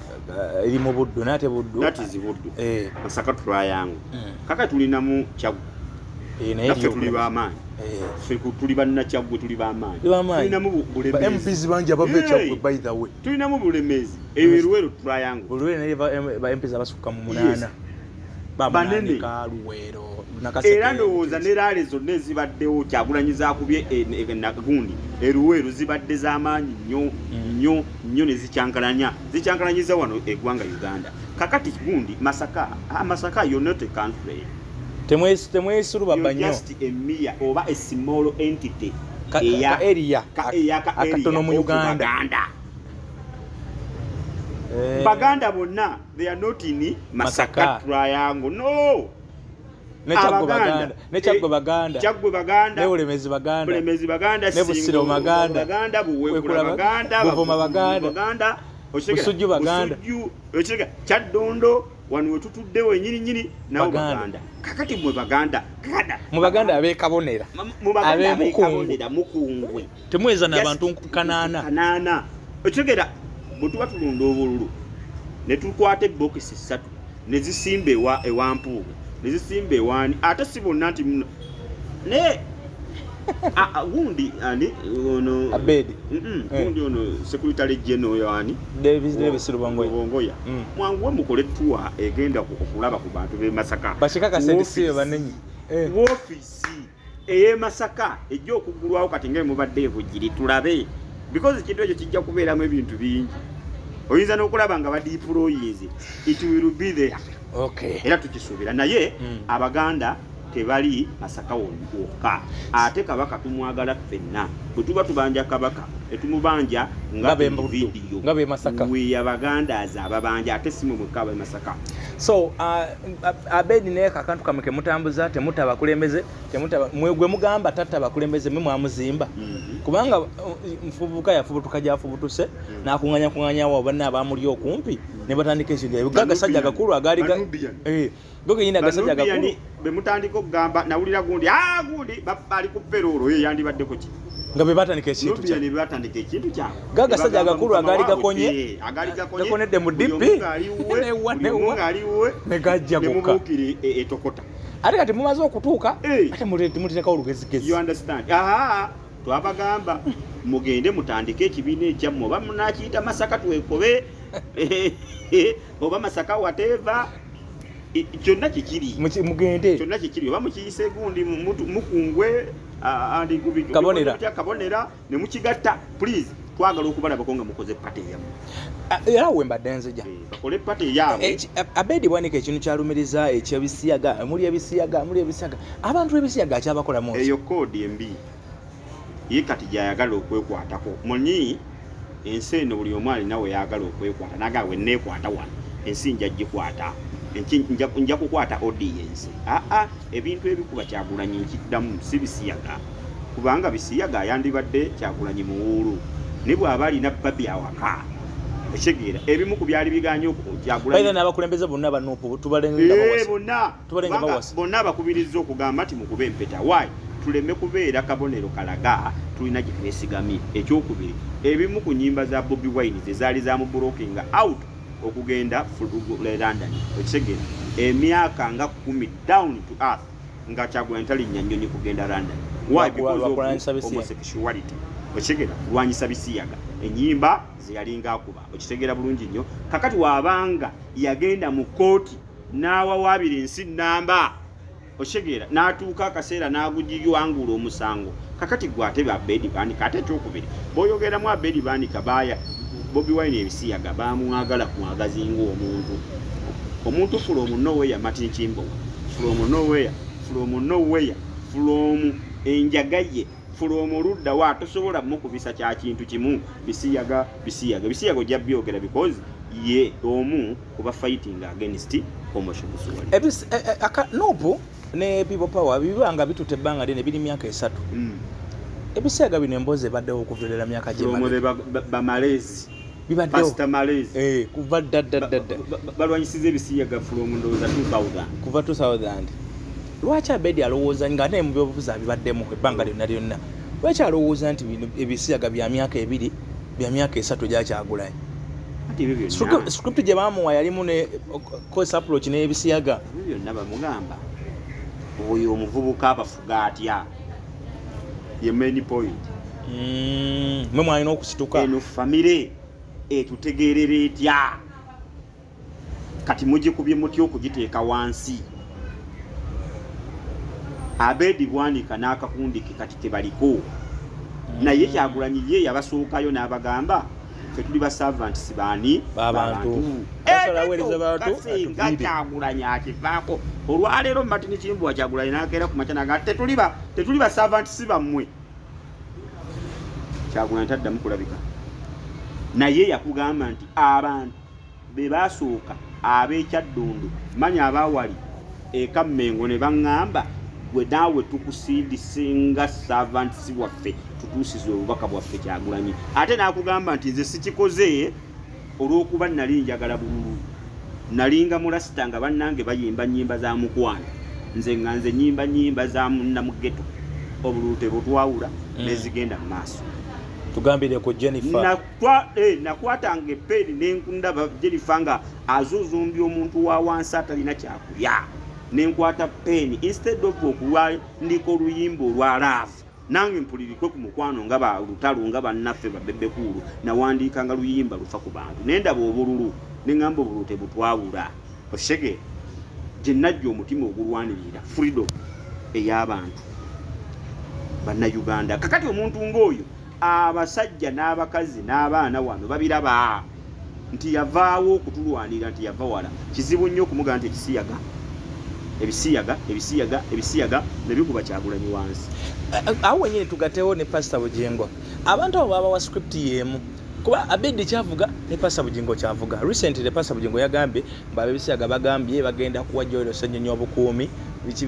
eri mu buddu naye ate buddu that is buddu Masaka tulayangu kaka tulinamu naffe tuli b'amaanyi ffe tuli bannakyaggwe tuli b'amaanyi tulinamu bulemezi MPs bangi abava ekyaggwe by the way tulinamu bulemezi eyo Luweero triangle Luweero naye ba MPs abasukka mu 8 banene Luweero era ndowooza ne laale zonna ezibaddewo Kyagulanyi zakubye Gundi Luweero zibadde z'amaanyi nnyo ne zicyankalanyiza wano eggwanga Uganda kakati Gundi Masaka you're not a country temwesuluba banyo just a mere oba a small entity area akatono mu Uganda Baganda bonna they are not in Masaka triangle no Nechagwe Baganda ne Bulemezi Baganda ne Busiro Baganda Buwekula Baganda Buvuma Baganda Busujju Baganda Ochega Kyaddondo wano wetutudde wenyini nawo Baganda kakati mwe Baganda mu Baganda abekabonera abekabonera mukungwe temweza n'abantu kanaana ochegera bwetuba tulunda obululu ne tukwata ebbokisi 3 ne zisimba ewampuuga ne zisimba ewaani ate si bonna nti ne Gundi ani ono Abedi Gundi ono secretary general yani Davis Rubongoya mwanguwe mukole tour egenda okulaba ku bantu be Masaka bashikaka sendisiyo banenyi office eye Masaka ejjo okugulwawo kati ngere mubadde bujiri tulabe because kintu ekyo kijja kubeeramu ebintu bingi oyinza n'okulaba nga badeployees it will be there okay era tukisuubira naye Abaganda tebali Masaka wokka ate Kabaka tumwagala ffenna bwe tuba tubanja Kabaka etumubanja nga video nga be Masaka we Abaganda ababanja ate simu mwekaba Masaka so Abedi ne kakantu kamwe kemutambuza temutaba kulembeze mwegwe mugamba tataba kulembeze mwe mwamuzimba kubanga mfubuka yafubutuka jafubutuse nakunganya wa bana abamuli okumpi ne batandika ekintu gaga sajja gakulu agali goge yina gasajja gakulu be mutandika okugamba nawulira Gundi bali ku peroro ye yandibadde ko ki nga be batandika ekintu kya ne batandika ekintu kya gaga sajja gakulu agali gakonye gakonedde mu dipi ne gajja kuka mubukiri etokota ate kati mumaze okutuuka ate mutereka olugezigezi you understand twabagamba mugende mutandike ekibiina ekyammwe oba munakiyita Masaka twekobe oba Masaka whatever kyonna kikiri mugende kyonna kikiri oba mukiyise Gundi mukungwe andi kabonera ne mukigatta please twagala okubalaba konga mukoze pate yamu era wembadde nzija bakole pate yamu Abedi bwanika ekintu kyalumiriza ekyebisiyaga muli ebisiyaga abantu ebisiyaga kyabakola mu eyo code embi ye kati jayagala okwekwatako munyi ensi eno buli omu alina we yagala okwekwata nagawe neekwata wano ensi njagikwata nja kukwata audience ebintu ebikuba Kyagulanyi nkiddamu si bisiyaga kubanga bisiyaga yandibadde Kyagulanyi muwulu ne bw'aba alina babbi awaka ekyegeera ebimu ku byali biganye Kyagulanyi n'abakulembeze bonna banuupu bonna abakubiriza okugamba nti mukube empeta why tuleme kubeera kabonero kalaga tulina gye twesigamye ekyokubiri ebimu ku nnyimba za Bobi Wine zezaali zamubulokinga out okugenda London ekitegeera emyaka nga 10 down to earth nga Kyagulanyi talinnya nnyonyi kugenda London why because of homosexuality ekitegeera kulwanyisa bisiyaga ennyimba zeyalinga akuba ekitegeera bulungi nnyo kakati waabanga yagenda mu kooti n'awawaabira ensi nnamba okitegeera n'atuuka akaseera n'agugiwangula omusango kakati gwate Abedi Bwanika ate ekyokubiri bw'oyogeramu Abedi Bwanika baaya Bobi Wine ebisiyaga bamwagala kumwagazi omuntu from nowhere matinchimbo from nowhere from enjagaye from oludda wa tosobola mukubisa kya kintu kimu bisiyaga ojja byogera because ye omu kuba fighting against homosexuality nobu ne people power bibanga bitute banga lene biri myaka 3 ebisiyaga bino emboze baddewo okuvirira myaka jema ba malezi Pastor Malezi kuva dadda balwanyisize ebisiyaga from ndoza 2000 kuva 2000 lwaki Abedi alowooza nga ne mu byobufuzi abibaddemu ebbanga lyonna lwaki alowooza nti bino ebisiyaga bya myaka 2 bya myaka 3 gya Kyagulanyi script gye bamuwa yalimu ne course approach n'ebisiyaga byonna bamugamba oyo omuvubuka abafuga atya ye main point mwe mwalina okusituka eno famire etutegeerera etya kati mugikubye mutya okugiteeka wansi Abedi Bwanika n'akakundike kati tebaliko naye Kyagulanyi ye yabasookayo n'abagamba ffe tuli ba servants baani babantu nga Kyagulanyi akivaako olwaleero Martin Kimbwa Kyagulanyi n'akeera ku makya naga tetuli ba servants bammwe Kyagulanyi taddamu kulabika naye yakugamba nti abantu be basooka ab'Ekyaddondo manya abaawali eka Mmengo ne baŋŋamba gwe naawe tukusindisenga servants waffe tutuusize obubaka bwaffe Kyagulanyi ate n'akugamba nti nze sikikoze olw'okuba nali njagala bululu nalinga mulasita nga bannange bayimba nnyimba za mukwano nze nga nze nyimba za munnamugeto obululu tebutwawula nezigenda mu maaso tugambire ku Jennifer nakwatanga eppeeri nenkundaba Jennifer nga azuzumbya omuntu wa wansi atalina kyakulya nenkwata peni instead of okuwandika oluyimba olwa laavu nange mpulirikwe ku mukwano nga balutalo nga bannaffe babebekulu nawandiikanga luyimba lufa ku bantu nendaba obululu neŋŋamba obululu tebutwawula oshege gye najja omutima ogulwanirira freedom ey'abantu bannayuganda kakati omuntu ng'oyo abasajja n'abakazi n'abaana wano babiraba nti yavaawo okutulwanira nti yava wala kizibu nnyo okumugaa nti ebisiyaga nebikuba Kyagulanyi wansi awo wenyini tugatewo ne Pastor Bugingo abantu abo baba wa script yemu kuba Abedi kyavuga ne Pastor Bugingo kyavuga recently Pastor Bugingo yagambye babe bisiyaga bagambye bagenda kuwa Joel Ssennyonyi obukuumi biki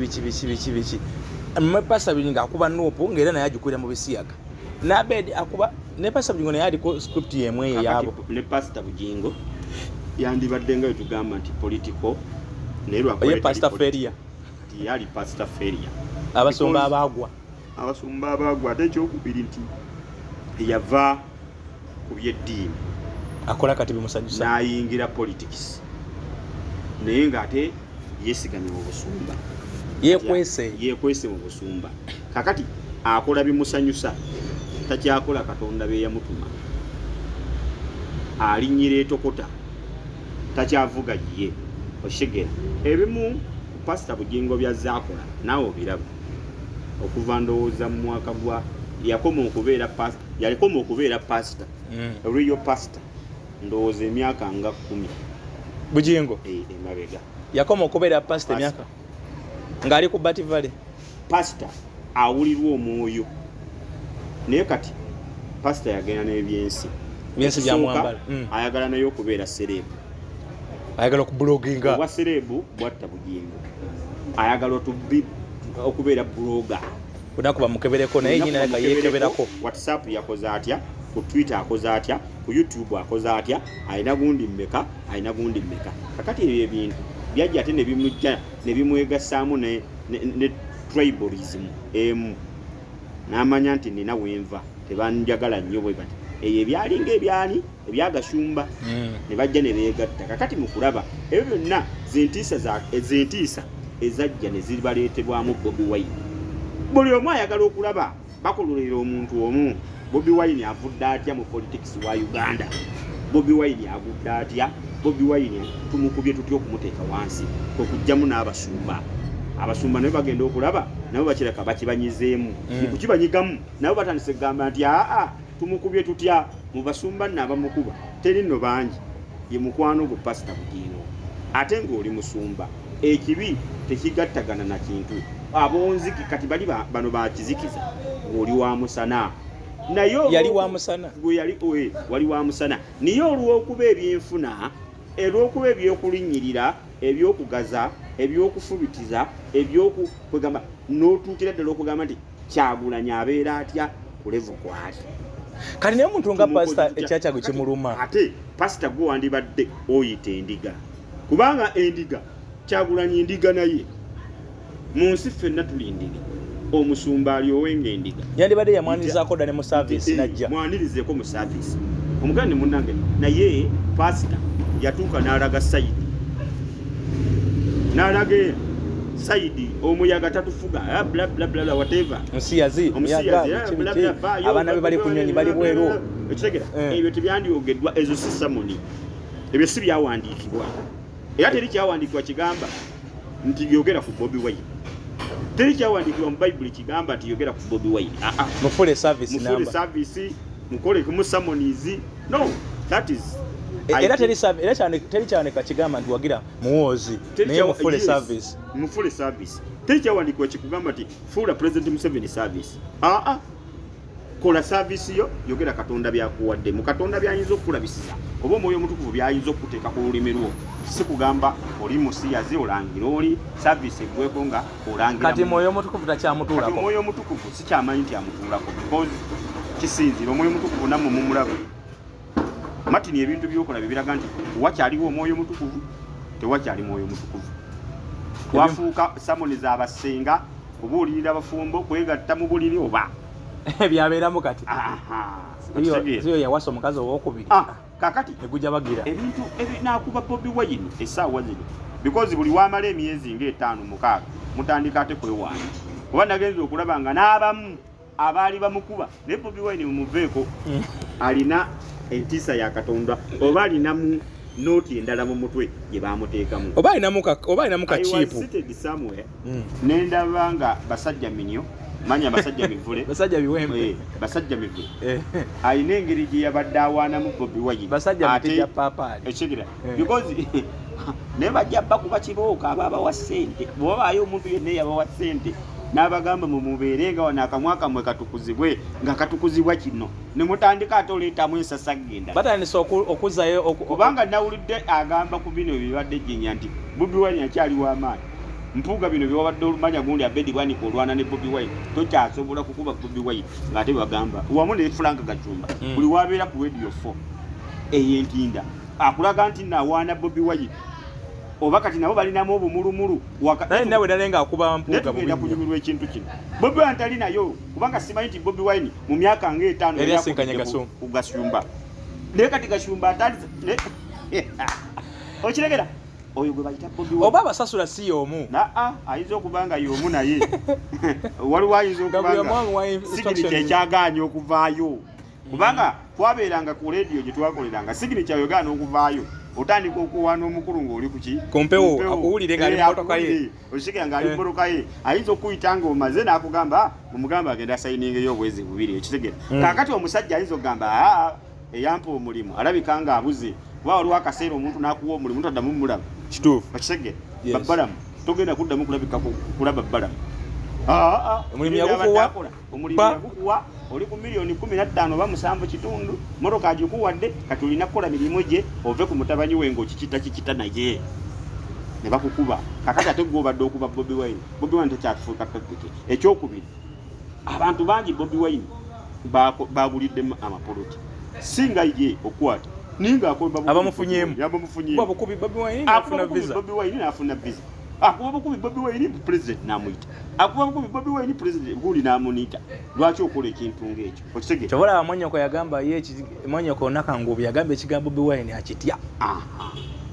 Pastor Bugingo akuba Nuupu ng'era naye ajukulira mu bisiyaga n'Abedi akuba ne Pastor Bugingo naye aliko script yemu eyo yaabo ne Pastor Bugingo yandibadde nga tugamba nti political Oye Pastor Feria yali Pastor Feria abasumba abagwa ate ekyokubiri nti yava ku byeddiini akola kati bimusanyusa n'ayingira politics naye ng'ate yeesigamye mu busumba yeekwese mu busumba kakati akola bimusanyusa takyakola Katonda be yamutuma alinnyira etokota takyavuga ye oshegera ebimu Pastor Bugingo byazaakola naawe obiraba okuva ndowooza mu mwaka gwa yalikoma okubeera pastor real pastor ndowooza emyaka nga 10 Bugingo emabega yakoma okubeera pastor emyaka ng'ali ku Bati Valley pastor awulirwa omwoyo naye kati pastor yagenda n'ebyensi bya mwambala ayagala naye okubeera serebu ayagala okubloginga obwa serebu bwatta Bugingo ayagala okubeera bloga kunakuba mukebereko naye nyina yaka yekeberako WhatsApp yakoze atya ku Twitter akoze atya ku YouTube akoze atya ayina gundi mmeka kakati ebyo ebintu byajja ate nebimujja nebimwegasaamu ne tribalism n'amanya nti nina wenva tebanjagala nnyo bwe bati eyo ebyalinga ebyagashumba ne bajja ne beegatta kakati mu kulaba ebyo byonna zentiisa ezajja ne zibaleetebwamu Bobi Wine buli omu ayagala okulaba bakololera omuntu omu Bobi Wine avudde atya mu politics wa Uganda Bobi Wine agudde atya Bobi Wine tumukubye tutya okumuteeka wansi okujjamu n'abasumba naye bagenda okulaba nabo bakireka bakibanyizeemu kukibanyigamu nabo batandise kugamba nti tumukubye tutya mu basumba n'abamukuba teri nno bangi ye mukwano gwo Pastor Bugingo ate ng'oli musumba ekibi tekigattagana na kintu abonziki kati bali bano bakizikiza ng'oli wa musana naye yali wa musana wali wa musana niye olw'okuba ebyenfuna olw'okuba ebyokulinnyirira ebyokugaza ebyokufubitiza ebyokwegamba n'otuukira ddala okugamba nti Kyagulanyi abeera atya ku levo kwali kati naye omuntu nga Pastor ekyakyago kimuluma ate Pastor gwe wandibadde oyita endiga kubanga endiga Kyagulanyi endiga naye mu nsi ffenna tuli ndiga omusumba alyowenga endiga yandibadde yamwanirizaako dda ne mu service najja mwanirizeeko mu service omuganda ne munnange naye Pastor yatuuka n'alaga sayidi n'alaga Saidi omuyaga tatufuga bla bla bla whatever musiyazi abana be bali kunyonyi bali bwero ekitegera ebyo tebyandiyogeddwa ezo si samoni ebyo si byawandiikibwa era teri kyawandiikibwa kigamba nti yogera ku Bobi Wine teri kyawandiikibwa mu Bible kigamba nti yogera ku Bobi Wine mufule service number mufule service mukole ku samonizi no that is era teri kyawandiika kigamba nti wagira muwozi naye mufule service mufule service teri kyawandiikibwa kikugamba nti fuula President Museveni service kola service yo yogera Katonda byakuwadde mu Katonda byayinza okulabisiza oba omwoyo omutukuvu byayinza okuteeka ku lulimi lwo si kugamba oli musiyazi olangira oli service egweko nga olangira kati mwoyo omutukuvu takyamutuulako omwoyo omutukuvu si kyamanyi nti amutuulako because kisinzira omwoyo omutukuvu namwe mumulaba Martin ebintu byokola bibiraga nti wakyaliwo omwoyo omutukuvu tewakyali mwoyo omutukuvu twafuuka samoniza abasenga obuulirira abafumbo kwegatta mu buliri oba byabeeramu kati siyo yawasa omukazi owokubiri kakati egujja bagira ebintu ebinakuba Bobi Wine essaawa zino because buli wamala emyezi nga 5-6 mutandika ate kwewaanya kuba nagenza okulaba nga n'abamu abaali bamukuba ne Bobi Wine mumuveeko alina entiisa ya Katonda oba alinamu nooti endala mu mutwe gye baamuteekamu oba alinamu kakiipu nendaba nga basajja minyo manya basajja mivule basajja biwembe basajja mivule ayina engeri gye yabadde awaanamu Bobi Wine basajja mutija papaali ekigira because ne bajja bakuba kibooka ababawa ssente bw'obaayo omuntu yenna yabawa ssente n'abagamba mumubeerenga wano akamwaka mwe katukuzibwe nga katukuzibwa kino ne mutandika ate oleetamu ensasa genda batandisa okuzayo kubanga nawulidde agamba ku bino bibadde jjinya nti Bobi Wine akyali w'amaanyi mpuuga bino byewabadde olumanya gundi Abedi Bwanika olwana ne Bobi Wine tokyasobola kukuba Bobi Wine ng'ate bagamba wamu ne Frank Gachumba buli wabeera ku Radio 4 ey'entinda akulaga nti naawaana Bobi Wine oba kati nabo balinamu obumulumulu nawe nalenga akuba mpuuga netugenda kunyumirwa ekintu kino Bobi Wine tali nayo kubanga simanyi nti Bobi Wine mu myaka nga 5 ku Gashumba naye kati Gashumba atali okiregera oyo gwe bayita Bobi Wine oba basasula si y'omu ayinza okubanga y'omu naye waliwo ayinza okubanga sigini ekyagaanya okuvaayo kubanga twabeeranga ku leediyo gye twakoleranga sigini kyayogaana okuvaayo otandika okuwaana omukulu ng'oli kuki kumpewo akuwulire ng'ali mmotoka ye okisikira ng'ali mmotoka ye ayinza okuyita ng'omaze n'akugamba omugamba agenda sayiningeyo obwezi bubiri ekitegera kaakati omusajja ayinza okugamba eyampa omulimu alabika ng'abuze kuba waliwo akaseera omuntu n'akuwa omulimu taddamu mulaba kituufu okisegera babbalamu togenda kuddamu kulabika kulaba bbalamu omulimu yagukuwa omulimu yagukuwa oli ku milioni 15 oba 7 kitundu motoka agikuwadde kati olina kukola mirimu gye ove ku mutabanyi we ng'okikita naye ne bakukuba kakati ate gwe obadde okuba Bobi Wine tekyatufuuka pepeke ekyokubiri abantu bangi Bobi Wine baguliddemu amapoloti singa ye okwata ninga abamufunyeemu Bobi Wine n'afuna visa akuba bukubi Bobi Wine president namuyita akuba bukubi Bobi Wine president guli namunita lwaki okola ekintu ng'ekyo okitegeera kyobola Mwanyoko yagamba ye Mwanyoko Nakangubi yagamba ekigambo Bobi Wine akitya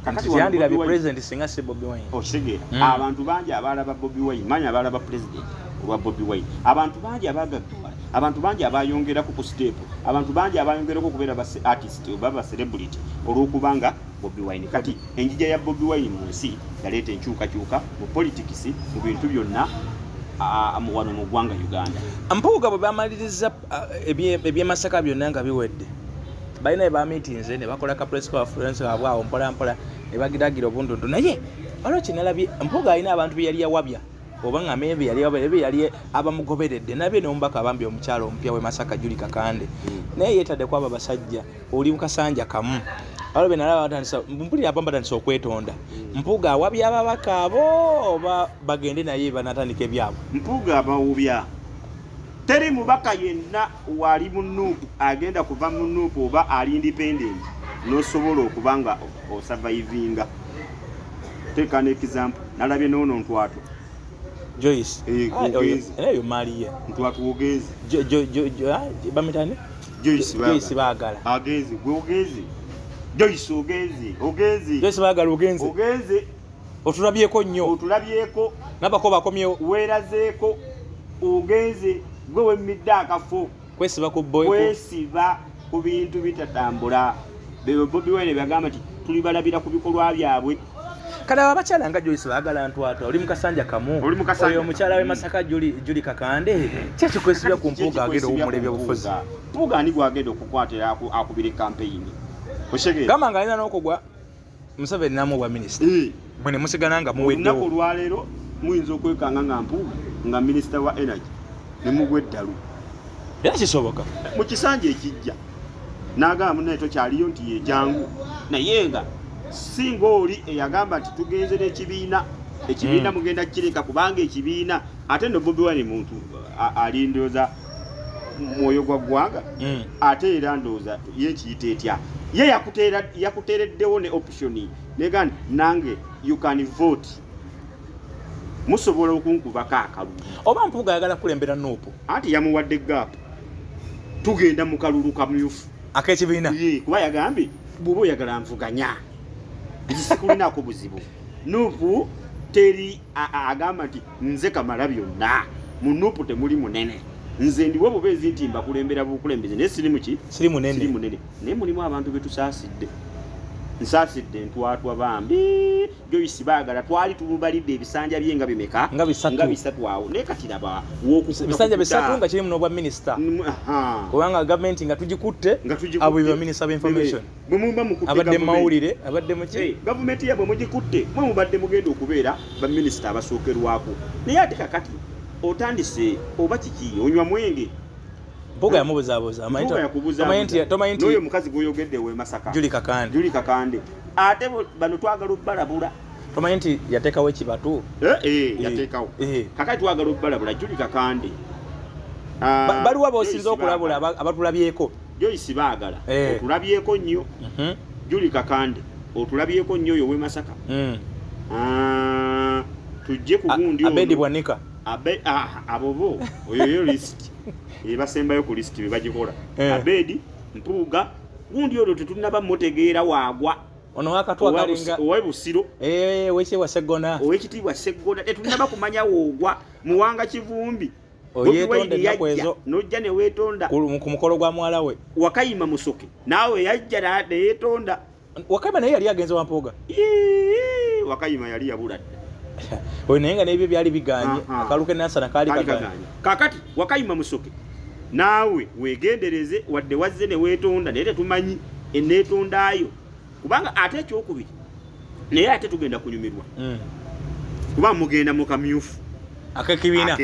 kakati yandira bi president singa se Bobi Wine okitegeera abantu bangi abalaba Bobi Wine manya abalaba president olwa Bobi Wine abantu bangi abagaddwala abantu bangi abayongerako ku step abantu bangi abayongerako okubeera ba artist oba ba celebrity olw'okubanga Bobi Wine kati enjija ya Bobi Wine mu nsi yaleeta enkyukakyuka mu politics mu bintu byonna wano mu ggwanga Uganda mpuuga bwe bamaliriza ebyemasaka byonna nga biwedde balina eba meetings ne bakola ka press conference abwe awo mpolampola ne bagiragira obuntuntu naye waliwo kinalabye mpuuga alina abantu bye yali yawabya oba nga maybe yali abamugoberedde nabye n'omubaka abambye omukyalo omupya we Masaka Julie Kakande naye yeetadde kwaba basajja oli mu kasanja kamu alo benalaba batandisa mpulira abamba batandisa okwetonda mpuuga awabya ababaka abo oba bagende naye banatandika ebyabwe mpuuga abawubya teri mubaka yenna wali mu Nuupu agenda kuva mu Nuupu oba ali independent n'osobola okubanga osurvivinga teeka n'example nalabye n'ono Ntwatu Joyce eyo maliye Ntwatu ogezi bamitane Joyce bagala agezi gwe ogezi Joyce ogezi Joyce bagala ogezi otulabyeko nnyo otulabyeko nabako bakomyewo weerazeeko ogenze gwe wemmidde akafo kwesiba ku boy kwesiba ku bintu bitatambula bebe Bobi Wine bagamba nti tulibalabira ku bikolwa byabwe kale abakyala nga Joyce baagala ntwata oli mukasanja kamu oyo omukyala we Masaka Juli Kakande kyaki kwesibya ku mpuuga agenda omulebya bufuzi mpuuga ani gwagenda okukwatira akubira campaign oshege gamba nga alina n'okugwa Museveni namu bwa minisita mwene musigana nga muweddewo olunaku lwaleero muyinza okwekanga nga mpuuga nga minisita wa energy ne mugwa eddalu era kisoboka mu kisanja ekijja n'agamba naye tokyaliyo nti yejangu naye nga singa oli eyagamba nti tugenze n'ekibiina mugenda kireka kubanga ekibiina ate no Bobi Wine muntu alindooza mwoyo gwa ggwanga ate era ndooza yekiyita etya ye yakuteereddewo ne option negani nange you can vote musobola okunkubako akalulu oba mpuuga ayagala kulembera Nuupu anti yamuwadde gaapu tugenda mu kalulu kamyufu ak'ekibiina kuba yagambye bw'oba oyagala nvuganya ekisikulinako buzibu Nuupu teri agamba nti nze kamala byonna mu Nuupu temuli munene nze ndiwo bubeezi nti mbakulembera bukulembeze naye siri munene naye mulimu abantu betusaasidde nsaasidde ntwatwa bambi Joyce baagala twali tulubalidde ebisanja bye nga bimeka nga bisatu awo naye kati laba ebisanja bisatu nga kiri muno obwa minisita kubanga gavumenti nga tugikutte abo bye baminisita b'information bwe muba mukutte abadde mu mawulire abadde mu ki gavumenti yabwe mugikutte mwe mubadde mugenda okubeera baminisita abasookerwako naye ate kakati otandise oba kiki onywa mwenge mpuuga yamubuzaabuza n'oyo mukazi gw'oyogedde we Masaka Juli Kakande ate bano twagala obbalabula tomanyi nti yateekawo ekibatu yateekawo kakati twagala obbalabula Juli Kakande baliwo boosinza okulabula abatulabyeko Joyce baagala otulabyeko nnyo Juli Kakande otulabyeko nnyo oyo we Masaka tujje ku gundi Abedi Bwanika abobo oyo list ebasembayo ku list bebagikola Abedi Mpuuga gundi olwo tetunaba mutegeera waagwa ono wakatwa kalinga owebusiro wekiwa Segona owekitiibwa Segona tetunaba kumanya woogwa muwanga Kivumbi oyetonde nakwezo nojja ne weetonda ku mukolo gwa mwala we Wakayima Musoke naawe yajja ne yeetonda Wakayima naye yali agenze wa Mpuuga Wakayima yali yabuladde oyo naye nga n'ebyo byali biganye akaluke Nansana kaali kaganye kakati Wakayima Musoke naawe weegendereze wadde wazze ne weetonda naye tetumanyi enneetondaayo kubanga ate ekyokubiri naye ate tugenda kunyumirwa kuba mugenda mu kamyufu ak'ekibiina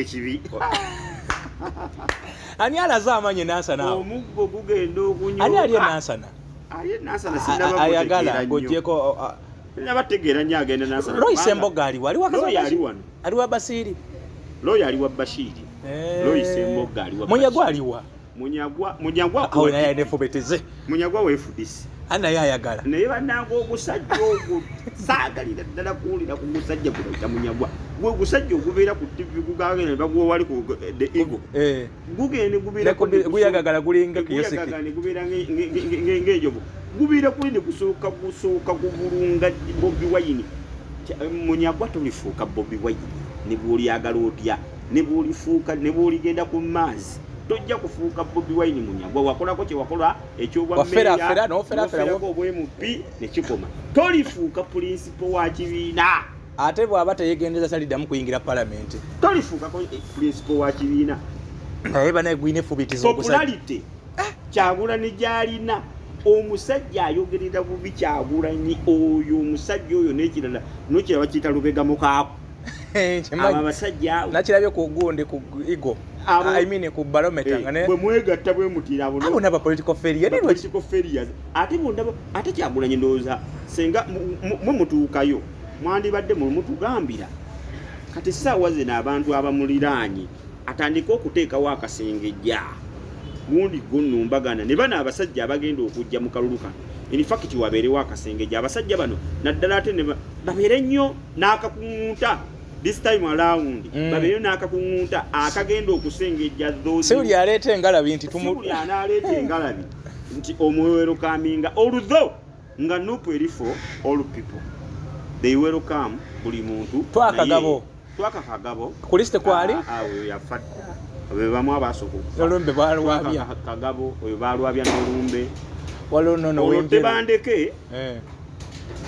ani alaze amanyi Nansana awo omuggo gugenda okunyuka ani ali Nansana ayagala ng'ogyeko nabategeera nnyo agenda Nansana Loyce Mboga aliwo aliwa Basiiri Loya aliwa Bashiri Loyce Mboga aliwa Munyagwa aliwa Munyagwa awo naye nefubeteze Munyagwa wefudisi naye ayagala naye bannanga ogusajja ogwo saagalira ddala kuwulira ku gusajja guno kya Munyagwa gwe gusajja okubeera ku TV gugagenda bagwo wali ku the ego gugende gubeera guyagagala gulinga kiyosiki gubeera ng'enjobo gubeera kuli ne kusooka kuvulunga Bobi Wine Munyagwa tulifuuka Bobi Wine ne bw'olyagala otya ne bw'olifuuka ne bw'oligenda ku maazi tojja kufuuka Bobi Wine Munyagwa wakolako kye wakola ekyobwammeeya n'oferako obwemupi ne kikoma tolifuuka pulinsipo wa kibiina ate bw'aba teyegendeza taliddamu kuyingira palamenti tolifuukako pulinsipo wa kibiina naye banaye gwine fubitiza popularity Kyagulanyi gy'alina omusajja ayogerera bubi Kyagulanyi oyo omusajja oyo n'ekirala nokiraba kiyita lubega mukaako abo abasajja nakirabye ku gundi ku igo ku barometer nga ne bwe mwegatta bwe mutira abo naba political failures ate Kyagulanyi ndowooza senga mwe mutuukayo mwandibadde mutugambira kati ssaawa zino abantu abamuliraanye atandika okuteekawo akasengejja gundi gonnumbagana ne bano abasajja abagenda okujja mu kalulu kano in fact wabeerewo akasengejja abasajja bano naddala ate ne babeere nnyo n'akakuŋŋunta this time around babeere n'akakuŋŋunta akagenda okusengejja siwuli aleeta engalabi nti siwuli anaaleeta engalabi nti omwewero kaminga olutho nga Nuupu eri for all people they welcome buli muntu twakagabo ku liste kwali oyo yafa oyo bamu abasoko olumbe balwabya kagabo oyo balwabya n'olumbe walono wenje Tebandeke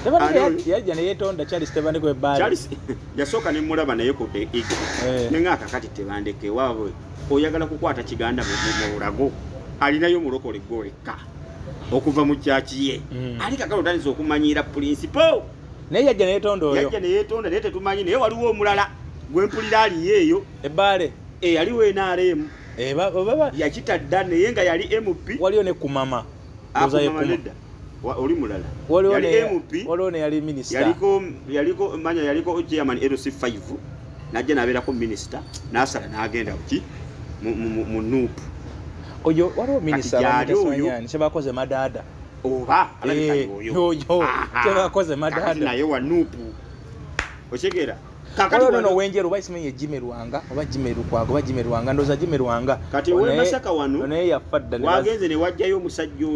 Tebandeke yajja ne yetonda Charles Tebandeke webbali Charles yasooka ne mulaba naye ko de nenga kakati Tebandeke waabwe oyagala kukwata kiganda mu bulago alinayo mulokole gweka okuva mu chachi ye ali kakalo taniza okumanyira principal naye yajja ne yetonda oyo yajja ne yetonda naye tetumanyi naye waliwo omulala gwempulira ali yeeyo ebbale aliwo NRM baba yakitadda naye nga yali MP waliyo ne kumama oli mulala yali MP waliwo ne yali minister yaliko manya yaliko chairman LC5 najja nabeerako minister n'asala n'agenda kuki mu NUP oyo waliwo minister bamuyani kyebakoze madada oba oyo kyebakoze madada naye wa NUP okyegera kakati no wenjero bayisimenye Jimerwanga oba Jimerukwago oba Jimerwanga ndoza Jimerwanga kati we Masaka wano naye yafadda ne wagenze ne wajjayo omusajja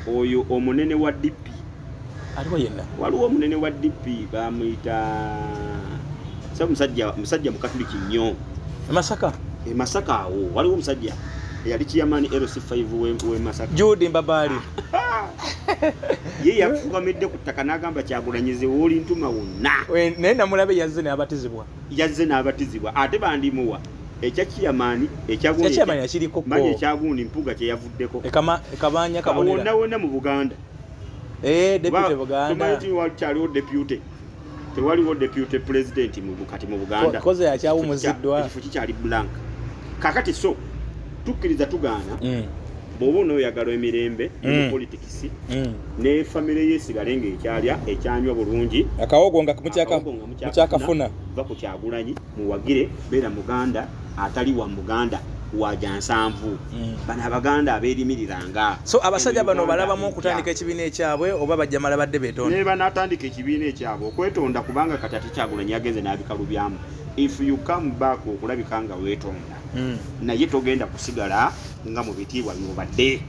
oyo omunene wa DP aliwo yenna waliwo omunene wa DP bamuyita musajja mukatuliki nnyo Masaka awo waliwo omusajja yali chairman LC5 we Masaka Jude Mbabali ye yafukamidde ku ttaka n'agamba Kyagulanyize woli ntuma wonna naye namulabe yazze n'abatizibwa ate bandimuwa ekyakiamani ekyagundi akiriko manya ekyagundi mpuga kye yavuddeko ekabanya kabonera wonna mu Buganda deputy Buganda kyaliwo deputy tewaliwo deputy president kati mu Buganda koze yakyawumuziddwa ekifo kikyali blank kakati so tukkiriza tugaana bw'oba onooyagala emirembe mu politics ne famire yesigale ng'ekyalya ekyanywa bulungi akawogo nga mukyakafuna va ku Kyagulanyi muwagire beera Muganda atali wa Muganda waja nsanvu bano Abaganda abeerimiriranga so abasajja bano balabamu okutandika ekibiina ekyabwe oba bajja mala badde beetonda ne banaatandika ekibiina ekyabwe okwetonda kubanga kati ate Kyagulanyi yagenze n'abikalubyamu if you come back okulabika nga weetonda naye togenda kusigala nga mu bitiibwa byobadde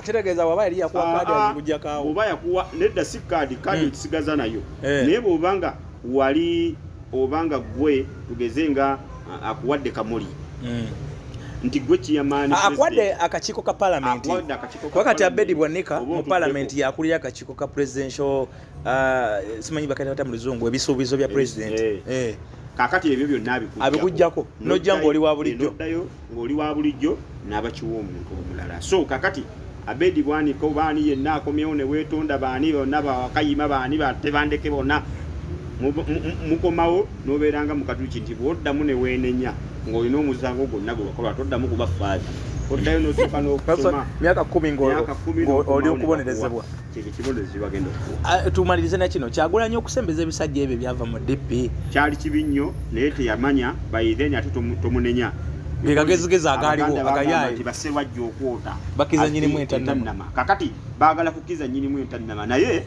kitegeeza waba yali yakuwa kaadi akujja kaawo oba yakuwa nedda si kaadi ekisigaza nayo naye bw'obanga wali obanga gwe tugeze nga akuwadde kamuli nti gwe kiyamaani akuwadde akakiiko ka palamenti wakati Abedi Bwanika mu palamenti yakulira akakiiko ka presidential simanyi bakati mu luzungu ebisuubizo bya president kakati ebyo byonna abikujjako nojja ng'oli wa bulijjo ng'oli wa bulijjo n'abakiwa omuntu omulala so kakati Abedi Bwanika baani yenna akomyewo ne weetonda baani bonna bakayima baani Tebandeke bonna mukomawo n'obeeranga mu katuki nti bw'oddamu ne weenenya ng'olina omusango gwonna gwe wakola toddamu kuba faazi oddayo n'osooka n'okusoma myaka 10 ng'oli okubonerezebwa kyekyo kibonerezo bagenda okuwa tumalirize na kino Kyagulanyi okusembeza ebisajja ebyo byava mu DP kyali kibi nnyo naye teyamanya bayitheni ate tomunenya gekagezigezi agaaliwo agayaye nti basebajja okwota bakiza nyinimu entannama kakati baagala kukiza nyinimu entannama naye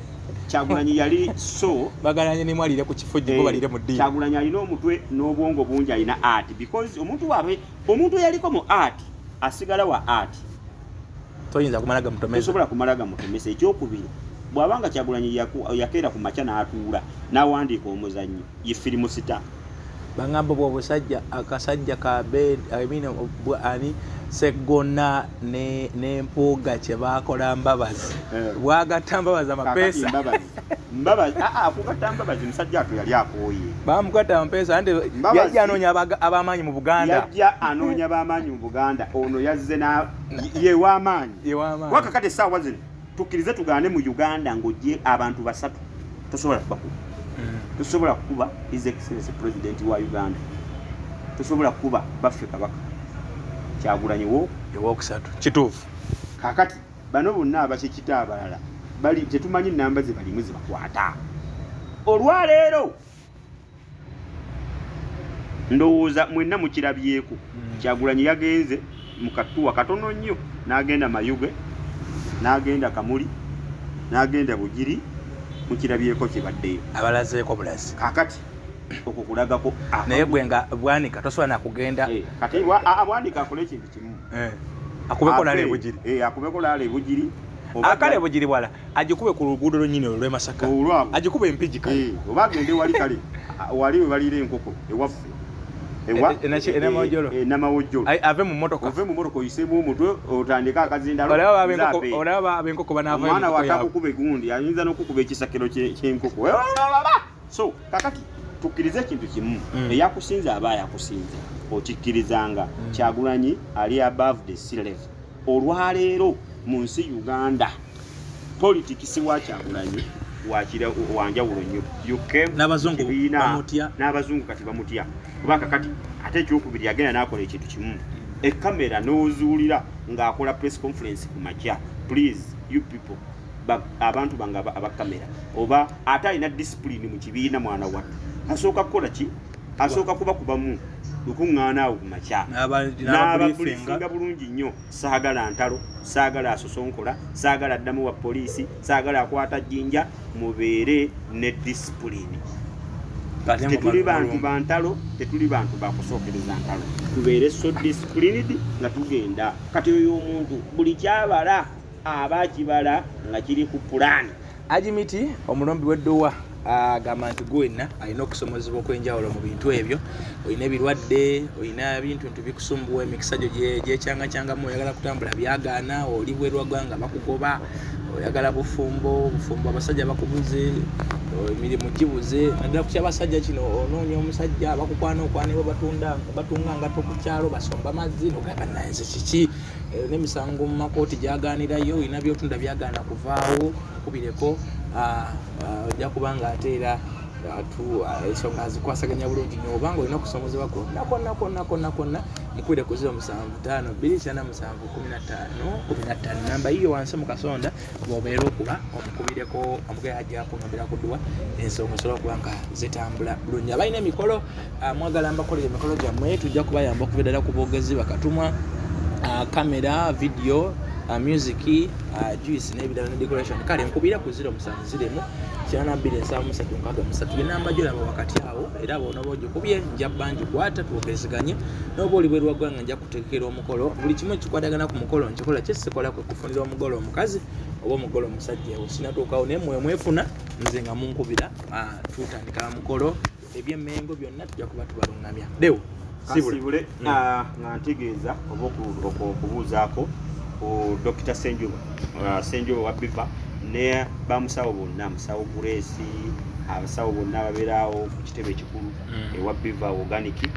Kyagulanyi yali so bagala nyinimu alire ku kifo gye balire mu ddiini Kyagulanyi alina omutwe n'obwongo bungi alina art because omuntu yaliko mu art asigala wa art toyinza kumalaga mutomesa tosobola kumalaga mutomesa ekyokubiri bw'abanga Kyagulanyi yakeera ku makya n'atuula n'awandiika omuzannyi ye firimu sita bangamba bw'obusajja akasajja ka ani Segona n'empuuga kye baakola Mbabazi bwagatta Mbabazi amapeesa Mbabazi kugatta Mbabazi musajja ato yali akooye baamugatta amapeesa nti yajja anoonya ab'amaanyi mu Buganda yajja anoonya b'amaanyi mu Buganda ono yazze ye w'amaanyi wakakati essaawa zino tukkirize tugaane mu Uganda ng'ojje abantu basatu tosobola kubakuba tosobola kukuba His Excellency President wa Uganda tosobola kukuba baffe Kabaka Kyagulanyi ewookusatu kituufu kakati bano bonna abakikita abalala bali tetumanyi namba ze balimu zibakwata olwaleero ndowooza mwenna mukirabyeko Kyagulanyi yagenze mu katuwa katono nnyo n'agenda Mayuge n'agenda Kamuli n'agenda Bugiri mukirabyeko kibaddeyo abalazeeko bulazi kakati okukulagako naye gwe nga Bwanika tosobola nakugenda kati Bwanika akole ekintu kimu akubeko nala Ebugiri akubeko nala Ebugiri akale bugiri bwala agikube ku luguudo lw'ennyini olw'e Masaka agikube empijika oba agende wali kale wali we balira enkoko ewaffe namawojjolo ave mu motoka oyisemu omutwe otandika akazindalo olaba ab'enkoko omwana watakukuba egundi ayinza n'okukuba ekisakiro ky'enkoko so kakati tukkirize ekintu kimu eyakusinza aba yakusinza okikkirizanga Kyagulanyi ali above the sea level olwaleero mu nsi Uganda politikisi wa Kyagulanyi wanjawulo nnyo n'abazungu kati bamutya kuba kakati ate ekyokubiri yagenda n'akola ekintu kimu ekamera n'ozuulira ng'akola press conference ku makya please you people abantu bange abakamera oba ate alina discipline mu kibiina mwana wattu asooka kukola ki asooka kubakubamu lukuŋŋaana awo ku makya n'ababulifinga bulungi nnyo saagala ntalo saagala asosonkola saagala addamu wa poliisi saagala akwata jjinja mubeere ne discipline tetuli bantu ba ntalo tetuli bantu bakusookereza ntalo tubeere so disciplined nga tugenda kati oyo omuntu buli kyabala aba akibala nga kiri ku pulaani Ajimiti omulombi w'eddowa agamba nti gwenna alina okusomozebwa okwenjawulo mu bintu ebyo olina ebirwadde olina ebintu bikusumbuwa emikisa gyo gyekyangacyangamu oyagala kutambula byagaana oli bwerwa ggwanga bakugoba oyagala bufumbo abasajja bakubuze emirimu gibuze naddala ku kyabasajja kino onoonya omusajja bakukwana okwanibwa batunga ngato ku kyalo basomba mazzi nogamba nayenze kiki n'emisango mu makooti gyagaanirayo olina byotunda byagaana kuvaawo kubireko ojja kubanga ate era ensonga zikwasaganya bulungi nnyo obanga olina okusomozebwa konna mukwire ku 0755715 namba yiyo wansi mu kasonda bw'obeera okuba omukubireko omugaye ajja kunombera ku dduwa ensonga osobola okuba nga zitambula bulungi abalina emikolo mwagala mbakolera emikolo gyammwe tujja kubayamba okuva ddala ku boogezi bakatumwa kamera video music juice n'ebirala ne decoration kale nkubira ku 070 enamba gyolaba wakati awo era bona bogikubye nja bangi kwata tuokezeganye n'oba oli bwerwa ggwanga nja kuteekera omukolo buli kimu kikwatagana ku mukolo nkikola kyesikola kwe kufunira omugolo omukazi oba omugolo omusajja ewo sinatuukawo naye mwefuna nze nga munkubira tutandika mukolo ebyemmengo byonna tujja kuba tubalungamya dewo kasibule nga ntegeeza oba okubuuzaako Dr. Senjoba wa Biva ne bamusawo bonna musawo Grace abasawo bonna ababeerawo ku kitebe ekikulu ewa Biva organic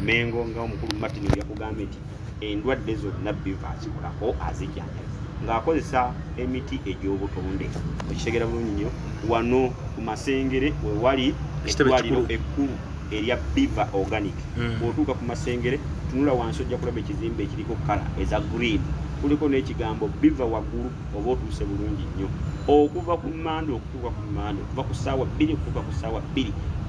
Mengo nga omukulu Martin yakugambye nti endwadde zonna Biva azikolako azijjanja ng'akozesa emiti egy'obutonde okitegera bulungi nnyo wano ku Masengere we wali eddwaliro ekkulu erya Biva organic bw'otuuka ku Masengere tunula wansi ojja kulaba ekizimbe ekiriko kala eza green kuliko n'ekigambo Biva waggulu oba otuuse bulungi nnyo okuva ku mmande okutuuka ku mmande okuva ku ssaawa 2 okutuuka ku ssaawa 2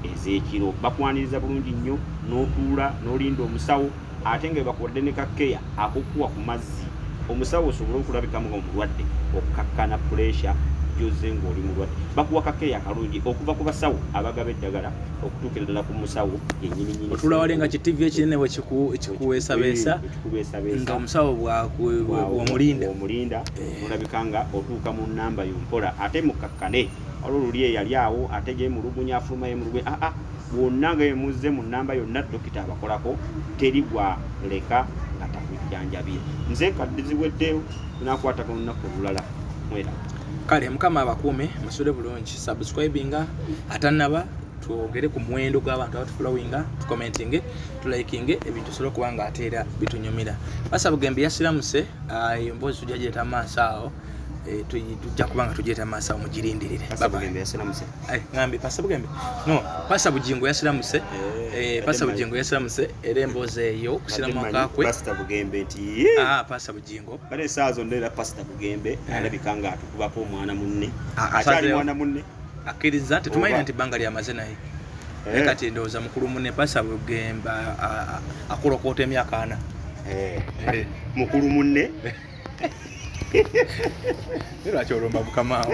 ez'ekiro bakwaniriza bulungi nnyo n'otuula n'olinda omusawo ate nga bakuwadde ne kakeya akukuwa ku mazzi omusawo osobola okulabikamu nga omulwadde okukakkana pressure gyozze ng'oli mulwadde bakuwa kakeya akalungi okuva ku basawo abagaba eddagala okutuukira ddala ku musawo yennyininyini otula wali nga ki-TV ekinene bwe kikuweesabeesa nga omusawo bw'omulinda olabika nga otuuka mu nnamba yompola ate mukakkane olwo luli eyali awo ate geemulugunya afuluma yemulugunya bwonna nga emuzze mu nnamba yonna dokita abakolako teri gwaleka nga takujjanjabira nze kadde ziweddeyo tunakwatako lunaku olulala mwera kale mukama abakuume musule bulungi subscribinga atannaba twogere ku muwendo gw'abantu abatufolowinga tukomentinge tulikinge ebintu sobola okuba nga ate era bitunyumira Pasa Bugembe yasiramuse emboozi tujja gyeta maaso awo tujja kuba nga tugyeta maaso awo mugirindirire ngambi Pasa Bugembe no Pasa Bujingo yasiramuse Pasa Bujingo yasiramuse era emboozi eyo kusiramuka kwe Pasa Bugembe nti Pasa Bujingo kale saazo ndera Pasa Bugembe alabika nga atukubako omwana munne akyali mwana munne akkiriza tetumanyi nti bbanga lyamaze naye kati ndowooza mukulu munne Pasa Bugembe akulokoota emyaka 4 mukulu munne lwaki olomba bukamaawo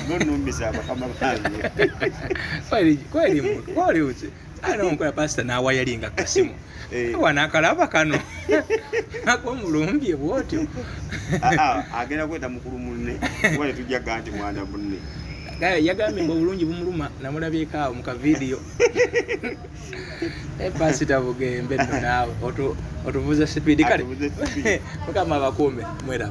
nonumbisa bakama bange kweli Ano nkola pastor nawa yalinga kasimu. Wana kalaba kano. Ako mulumbye bwotyo. Agenda kweta mukulu munne. Wale tujja ganti mwana munne. Gaya yagambe mbo bulungi bumuluma namulabyeka awo mu ka video. Pastor bugembe nno nawe otuvuza speed kale. Mukama bakumbe mwera.